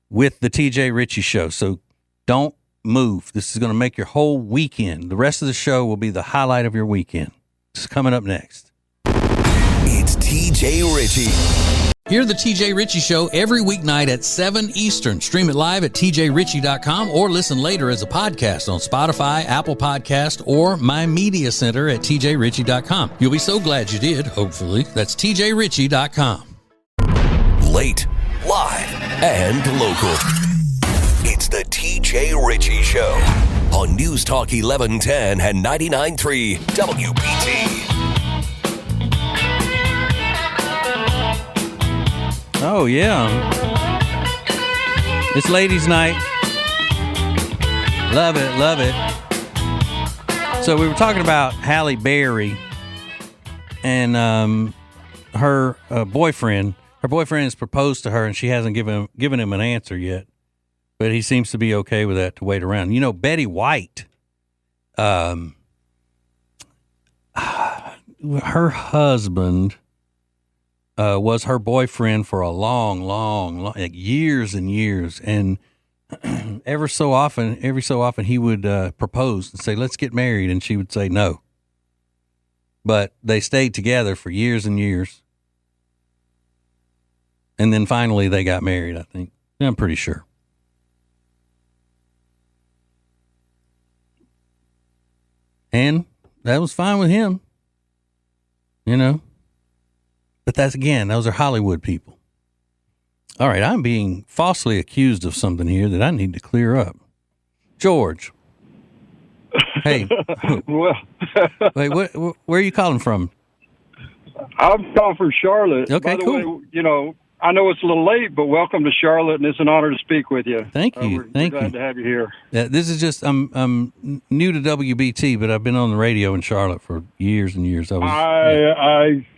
with the TJ Ritchie Show. So don't move. This is going to make your whole weekend. The rest of the show will be the highlight of your weekend. It's coming up next. It's TJ Ritchie. Hear the TJ Ritchie Show every weeknight at 7 Eastern. Stream it live at tjritchie.com or listen later as a podcast on Spotify, Apple Podcast, or My Media Center at tjritchie.com. You'll be so glad you did, hopefully. That's tjritchie.com. Late, live, and local. It's the TJ Ritchie Show on News Talk 1110 and 99.3 WBT. Oh, yeah. It's ladies' night. Love it, love it. So we were talking about Halle Berry and her boyfriend. Her boyfriend has proposed to her, and she hasn't given him an answer yet. But he seems to be okay with that, to wait around. Betty White, her husband was her boyfriend for a long, like years and years. And every so often he would propose and say, let's get married. And she would say no. But they stayed together for years and years. And then finally they got married, I think. I'm pretty sure. And that was fine with him, But those are Hollywood people. All right, I'm being falsely accused of something here that I need to clear up. George. Hey. Well. Wait, where are you calling from? I'm calling from Charlotte. Okay, By the cool. way, I know it's a little late, but welcome to Charlotte, and it's an honor to speak with you. Thank you. We're glad to have you here. Yeah, this is just I'm new to WBT, but I've been on the radio in Charlotte for years and years. I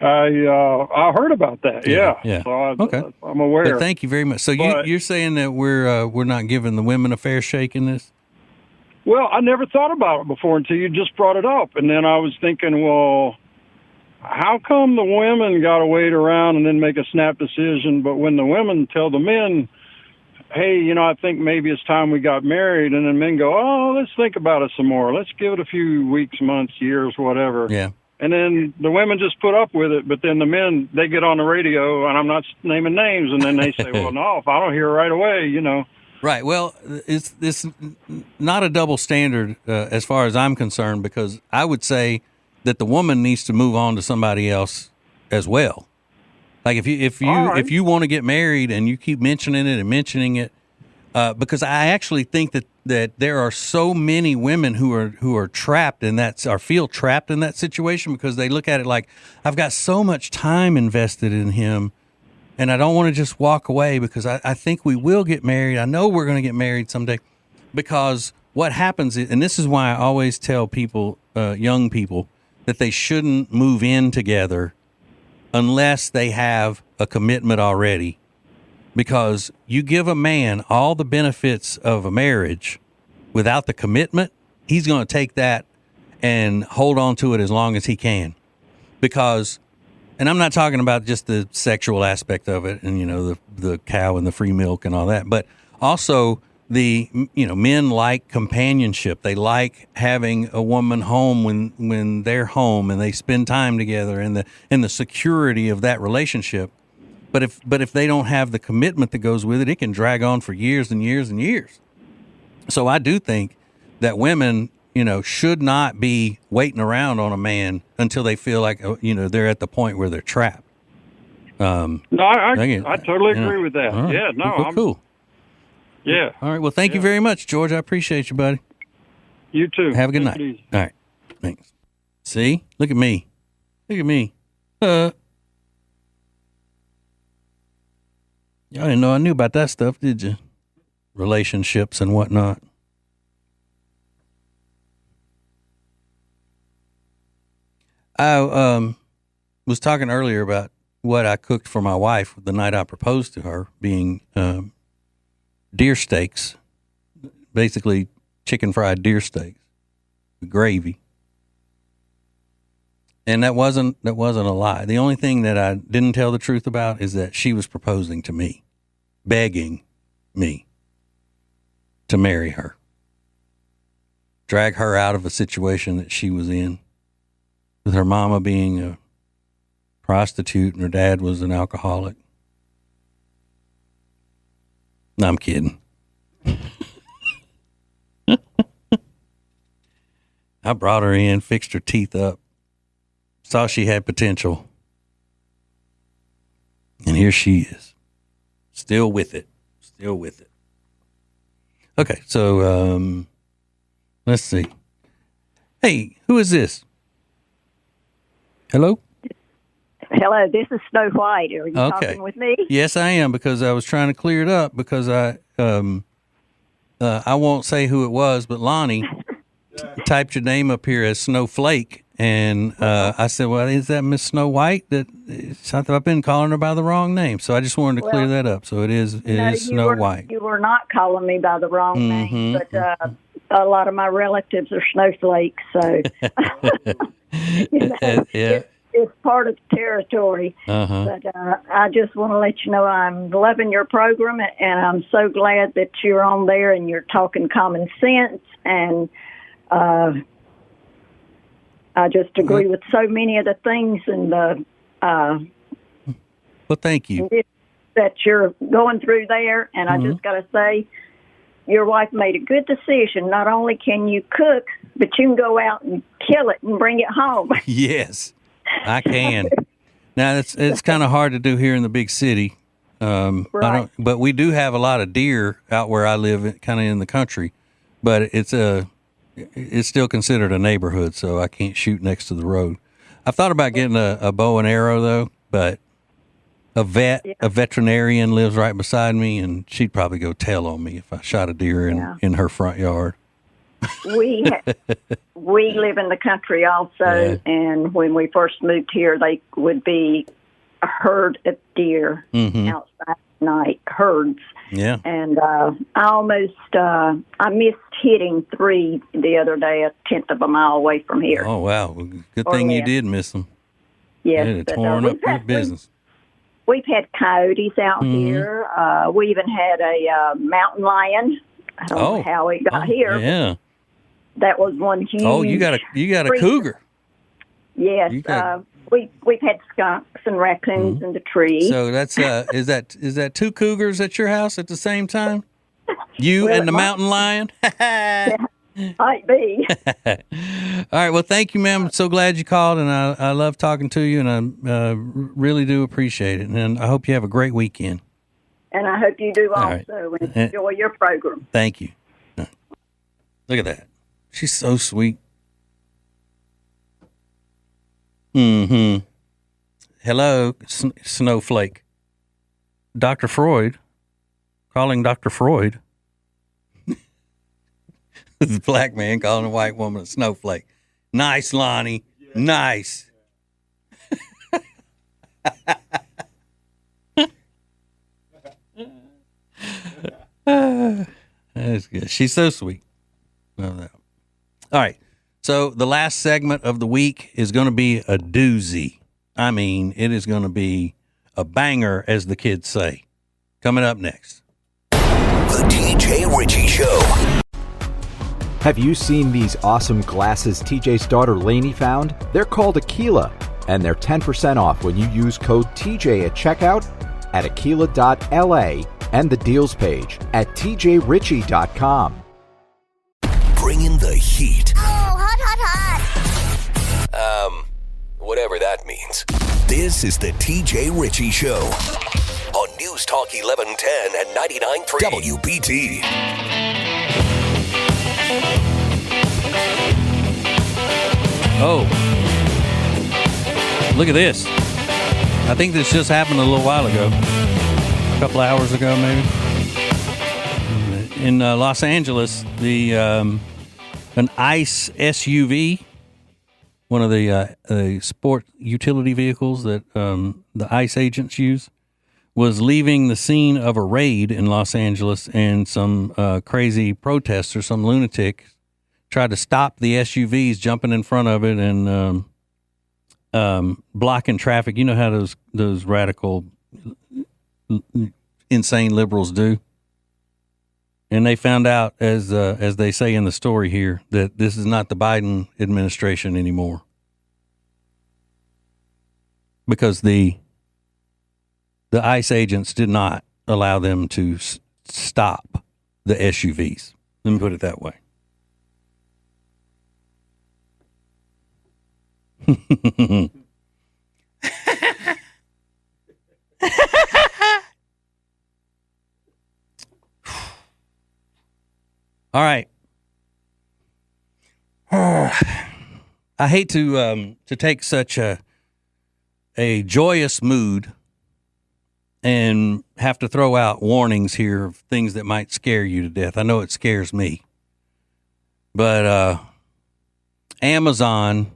heard about that. Yeah. So okay. I'm aware. But thank you very much. So you're saying that we're not giving the women a fair shake in this? Well, I never thought about it before until you just brought it up, and then I was thinking, well, how come the women got to wait around and then make a snap decision, but when the women tell the men, hey, I think maybe it's time we got married, and then men go, oh, let's think about it some more. Let's give it a few weeks, months, years, whatever. Yeah. And then the women just put up with it, but then the men, they get on the radio, and I'm not naming names, and then they say, well, no, if I don't hear it right away, Right. Well, it's not a double standard as far as I'm concerned, because I would say that the woman needs to move on to somebody else as well. Like if you want to get married and you keep mentioning it, because I actually think that there are so many women who are trapped in that, or feel trapped in that situation, because they look at it like, I've got so much time invested in him, and I don't want to just walk away, because I think we will get married. I know we're going to get married someday. Because what happens is, and this is why I always tell people, young people, that they shouldn't move in together unless they have a commitment already. Because you give a man all the benefits of a marriage without the commitment, he's going to take that and hold on to it as long as he can. Because, and I'm not talking about just the sexual aspect of it and, the cow and the free milk and all that, but also men like companionship. They like having a woman home when they're home, and they spend time together, and the security of that relationship. But if they don't have the commitment that goes with it, it can drag on for years and years and years. So I do think that women, should not be waiting around on a man until they feel like, they're at the point where they're trapped. No, I totally agree with that. Right. Yeah, no, cool. Yeah. All right. Well, thank you very much, George. I appreciate you, buddy. You too. Have a good night. All right. Thanks. See? Look at me. Look at me. Y'all didn't know I knew about that stuff, did you? Relationships and whatnot. I was talking earlier about what I cooked for my wife the night I proposed to her, being deer steaks, basically chicken fried deer steaks with gravy. And that wasn't a lie. The only thing that I didn't tell the truth about is that she was proposing to me, begging me to marry her, drag her out of a situation that she was in, with her mama being a prostitute and her dad was an alcoholic. No, I'm kidding. I brought her in, fixed her teeth up, saw she had potential. And here she is. Still with it. Okay, so let's see. Hey, who is this? Hello? Hello, this is Snow White. Are you talking with me? Yes, I am, because I was trying to clear it up, because I won't say who it was, but Lonnie typed your name up here as Snowflake, and I said, well, is that Miss Snow White? I've been calling her by the wrong name, so I just wanted to clear that up. So it is Snow White. You were not calling me by the wrong name, but a lot of my relatives are snowflakes, so it's part of the territory. But I just want to let you know I'm loving your program, and I'm so glad that you're on there and you're talking common sense, and I just agree with so many of the things and the well, thank you. That you're going through there, and I just got to say, your wife made a good decision. Not only can you cook, but you can go out and kill it and bring it home. Yes, I can. Now, it's kind of hard to do here in the big city. Right. But we do have a lot of deer out where I live, kind of in the country. But it's still considered a neighborhood, so I can't shoot next to the road. I've thought about getting a bow and arrow, though, but a veterinarian lives right beside me, and she'd probably go tell on me if I shot a deer in her front yard. We live in the country also, and when we first moved here, they would be a herd of deer outside at night, herds. Yeah. And I missed hitting 3 the other day, 1/10 of a mile away from here. Oh, wow. Good thing you did miss them. Yes. They'd have torn up your business. We've had coyotes out here. We even had a mountain lion. I don't know how it got here. Yeah. That was one huge. Oh, you got a cougar. Yes. We've had skunks and raccoons in the trees. So that's is that 2 cougars at your house at the same time? You and the mountain lion? Might be. All right. Well, thank you, ma'am. I'm so glad you called, and I love talking to you, and I really do appreciate it. And I hope you have a great weekend. And I hope you do All also. right. And enjoy your program. Thank you. Look at that. She's so sweet. Mm-hmm. Hello, Snowflake. Dr. Freud. Calling Dr. Freud. The black man calling a white woman a snowflake. Nice, Lonnie. Yeah. Nice. That's good. She's so sweet. All right. So the last segment of the week is going to be a doozy. I mean, it is going to be a banger, as the kids say. Coming up next. The TJ Ritchie Show. Have you seen these awesome glasses TJ's daughter Lainey found? They're called Aquila, and they're 10% off when you use code TJ at checkout at aquila.la and the deals page at tjritchie.com. Bringing the heat. Oh, hot, hot, hot. Whatever that means. This is the TJ Ritchie Show on News Talk 1110 and 99.3 WBT. Oh, look at this. I think this just happened a little while ago. A couple hours ago, maybe. In Los Angeles, an ICE SUV, one of the sport utility vehicles that the ICE agents use, was leaving the scene of a raid in Los Angeles, and some crazy protester, some lunatic, tried to stop the SUVs, jumping in front of it and blocking traffic. You know how those radical, insane liberals do. And they found out, as they say in the story here, that this is not the Biden administration anymore, because the ICE agents did not allow them to stop the SUVs. Let me put it that way. All right. I hate to take such a joyous mood and have to throw out warnings here of things that might scare you to death. I know it scares me. But Amazon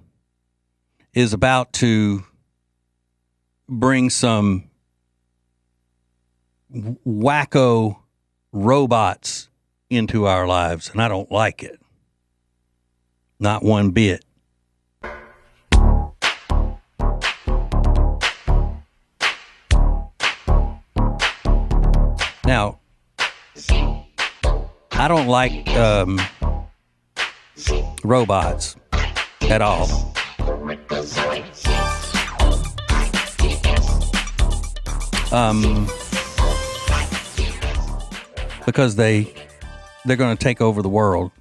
is about to bring some wacko robots into our lives, and I don't like it. Not one bit. Now, I don't like robots at all. Because they're going to take over the world.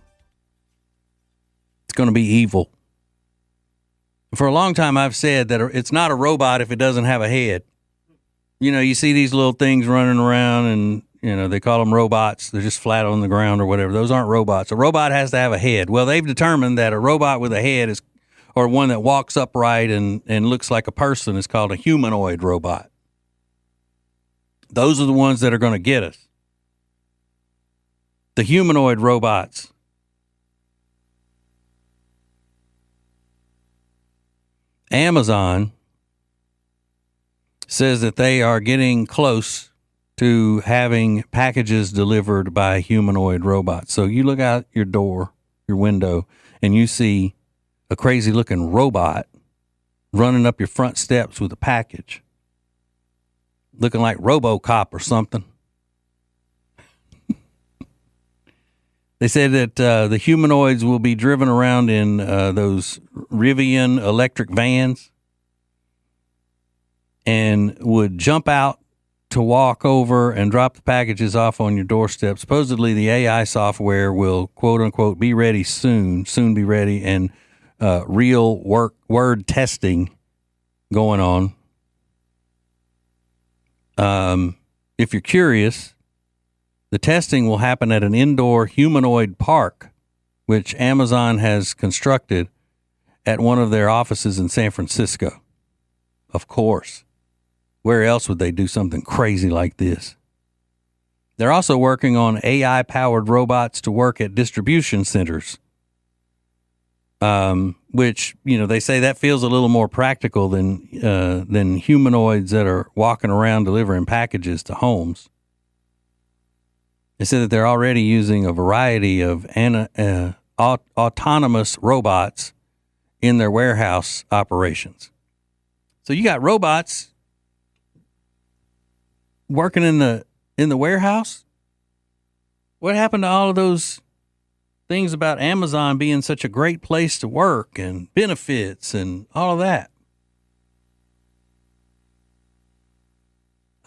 It's going to be evil. For a long time, I've said that it's not a robot if it doesn't have a head. You know, you see these little things running around and, you know, they call them robots. They're just flat on the ground or whatever. Those aren't robots. A robot has to have a head. Well, they've determined that a robot with a head is, or one that walks upright and looks like a person, is called a humanoid robot. Those are the ones that are going to get us. The humanoid robots. Amazon says that they are getting close to having packages delivered by humanoid robots. So you look out your door, your window, and you see a crazy looking robot running up your front steps with a package, looking like RoboCop or something. They said that the humanoids will be driven around in those Rivian electric vans and would jump out to walk over and drop the packages off on your doorstep. Supposedly the AI software will, quote unquote, be ready soon be ready, and real word testing going on. if you're curious, the testing will happen at an indoor humanoid park, which Amazon has constructed at one of their offices in San Francisco. Of course. Where else would they do something crazy like this? They're also working on AI-powered robots to work at distribution centers, which, they say that feels a little more practical than humanoids that are walking around delivering packages to homes. They said that they're already using a variety of autonomous robots in their warehouse operations. So you got robots working in the warehouse. What happened to all of those things about Amazon being such a great place to work and benefits and all of that?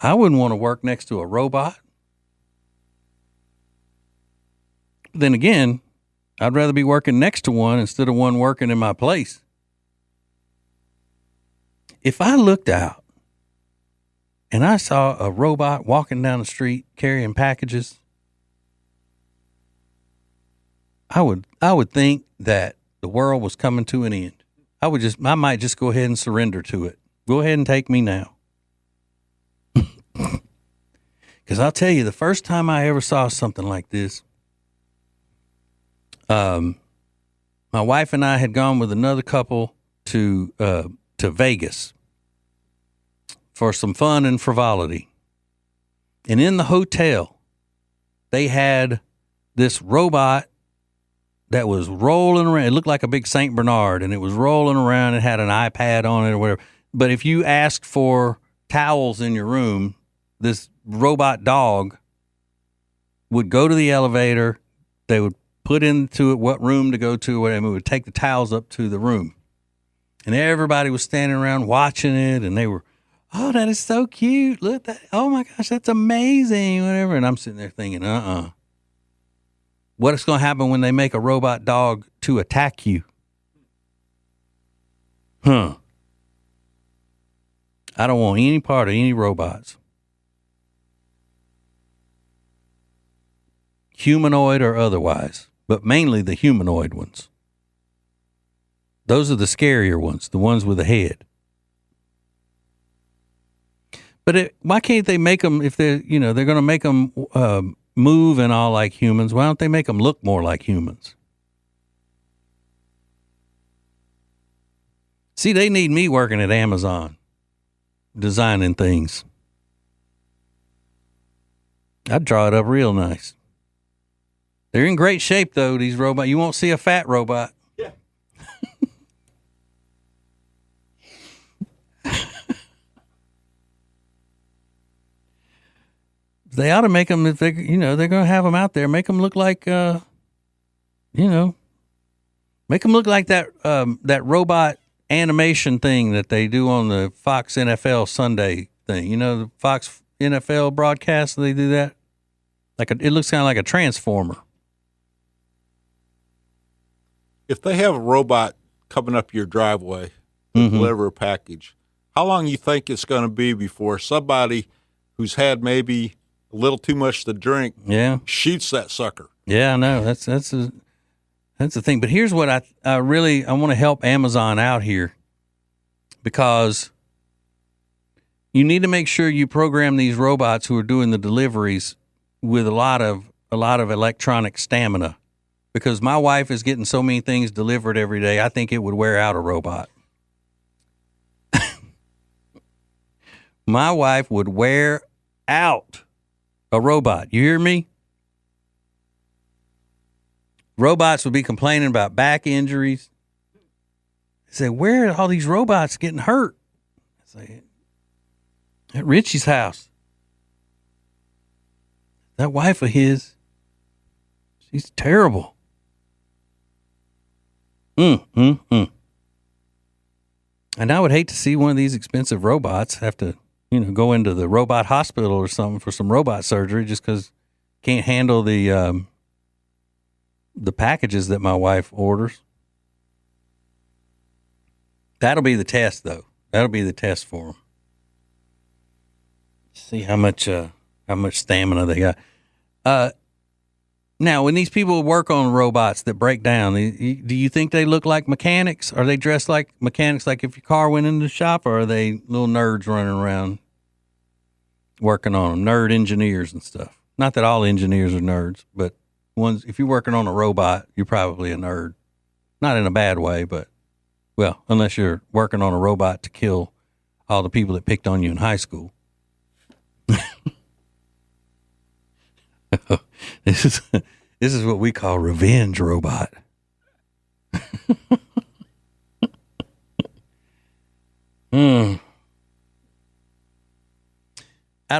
I wouldn't want to work next to a robot. But then again, I'd rather be working next to one instead of one working in my place. If I looked out and I saw a robot walking down the street carrying packages, I would think that the world was coming to an end. I might just go ahead and surrender to it. Go ahead and take me now. Because I'll tell you, the first time I ever saw something like this, my wife and I had gone with another couple to Vegas for some fun and frivolity. And in the hotel, they had this robot that was rolling around. It looked like a big St. Bernard, and it was rolling around. It had an iPad on it or whatever. But if you asked for towels in your room, this robot dog would go to the elevator. They would put into it what room to go to, and it would take the towels up to the room. And everybody was standing around watching it, and they were, oh, that is so cute. Look, that, oh my gosh, that's amazing, whatever. And I'm sitting there thinking, what's going to happen when they make a robot dog to attack you? I don't want any part of any robots. Humanoid or otherwise, but mainly the humanoid ones. Those are the scarier ones, the ones with a head. But why can't they make them, if they're going to make them move and all like humans, why don't they make them look more like humans? See, they need me working at Amazon, designing things. I'd draw it up real nice. They're in great shape, though, these robots. You won't see a fat robot. Yeah. They ought to make them, if they're going to have them out there, make them look like, make them look like that robot animation thing that they do on the Fox NFL Sunday thing. The Fox NFL broadcast, they do that. It looks kind of like a transformer. If they have a robot coming up your driveway to deliver a package, how long you think it's going to be before somebody who's had maybe a little too much to drink shoots that sucker? Yeah, I know. That's the thing. But here's what I want to help Amazon out here, because you need to make sure you program these robots who are doing the deliveries with a lot of electronic stamina. Because my wife is getting so many things delivered every day, I think it would wear out a robot. My wife would wear out a robot. You hear me? Robots would be complaining about back injuries. I say, where are all these robots getting hurt? I say, at Richie's house. That wife of his, she's terrible. And I would hate to see one of these expensive robots have to, go into the robot hospital or something for some robot surgery just because can't handle the packages that my wife orders. That'll be the test, though. That'll be the test for them. See how much how much stamina they got. Now, when these people work on robots that break down, do you think they look like mechanics? Are they dressed like mechanics, like if your car went into the shop, or are they little nerds running around working on them? Nerd engineers and stuff. Not that all engineers are nerds, but if you're working on a robot, you're probably a nerd. Not in a bad way, but, well, unless you're working on a robot to kill all the people that picked on you in high school. This is what we call revenge robot. Out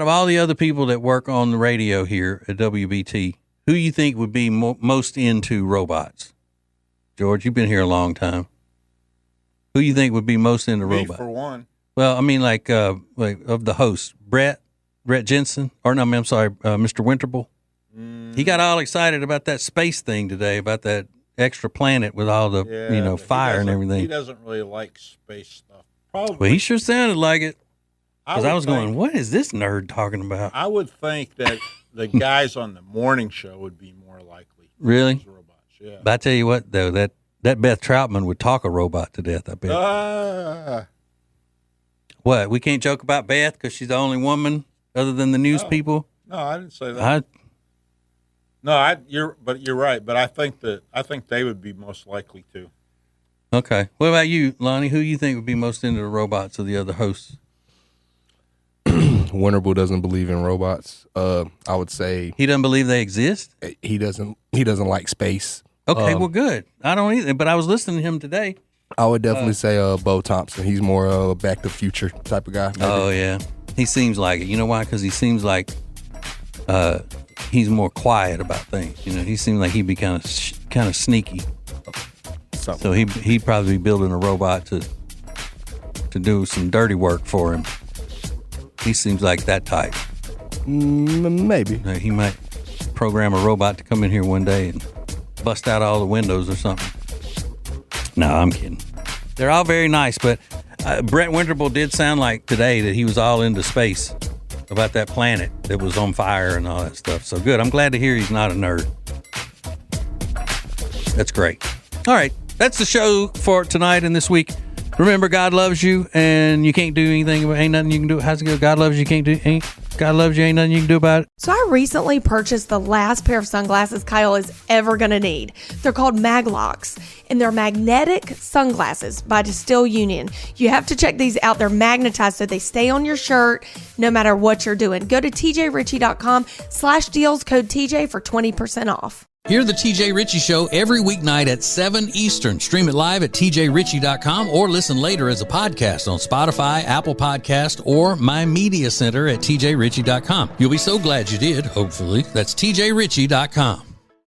of all the other people that work on the radio here at WBT, who you think would be most into robots? George, you've been here a long time. Who you think would be most into robots? For one. Well, I mean, like of the hosts, Brett Jensen, or no, I'm sorry, Mr. Winterble. He got all excited about that space thing today, about that extra planet with all the, fire and everything. He doesn't really like space stuff. Probably. Well, he sure sounded like it. Because I was going, what is this nerd talking about? I would think that the guys on the morning show would be more likely. Really? Robots, yeah. But I tell you what, though, that Beth Troutman would talk a robot to death, I bet. What? We can't joke about Beth because she's the only woman other than the news people? No, I didn't say that. You're right. But I think they would be most likely to. Okay. What about you, Lonnie? Who you think would be most into the robots of the other hosts? Winterble doesn't believe in robots. I would say he doesn't believe they exist. He doesn't like space. Okay, well, good. I don't either. But I was listening to him today. I would definitely say Bo Thompson. He's more a Back to the Future type of guy. Maybe. Oh yeah, he seems like it. You know why? Because he seems like he's more quiet about things. You know, he seems like he'd be kind of sneaky. So he'd probably be building a robot to do some dirty work for him. He seems like that type. Maybe. He might program a robot to come in here one day and bust out all the windows or something. No, I'm kidding. They're all very nice, but Brett Winterble did sound like today that he was all into space about that planet that was on fire and all that stuff. So good. I'm glad to hear he's not a nerd. That's great. All right. That's the show for tonight and this week. Remember, God loves you, and you can't do anything. Ain't nothing you can do. How's it go? God loves you. God loves you. Ain't nothing you can do about it. So I recently purchased the last pair of sunglasses Kyle is ever going to need. They're called Maglocks, and they're magnetic sunglasses by Distill Union. You have to check these out. They're magnetized, so they stay on your shirt no matter what you're doing. Go to tjritchie.com/deals, code TJ for 20% off. Hear the TJ Ritchie Show every weeknight at 7 Eastern. Stream it live at tjritchie.com or listen later as a podcast on Spotify, Apple Podcast, or My Media Center at tjritchie.com. You'll be so glad you did, hopefully. That's tjritchie.com.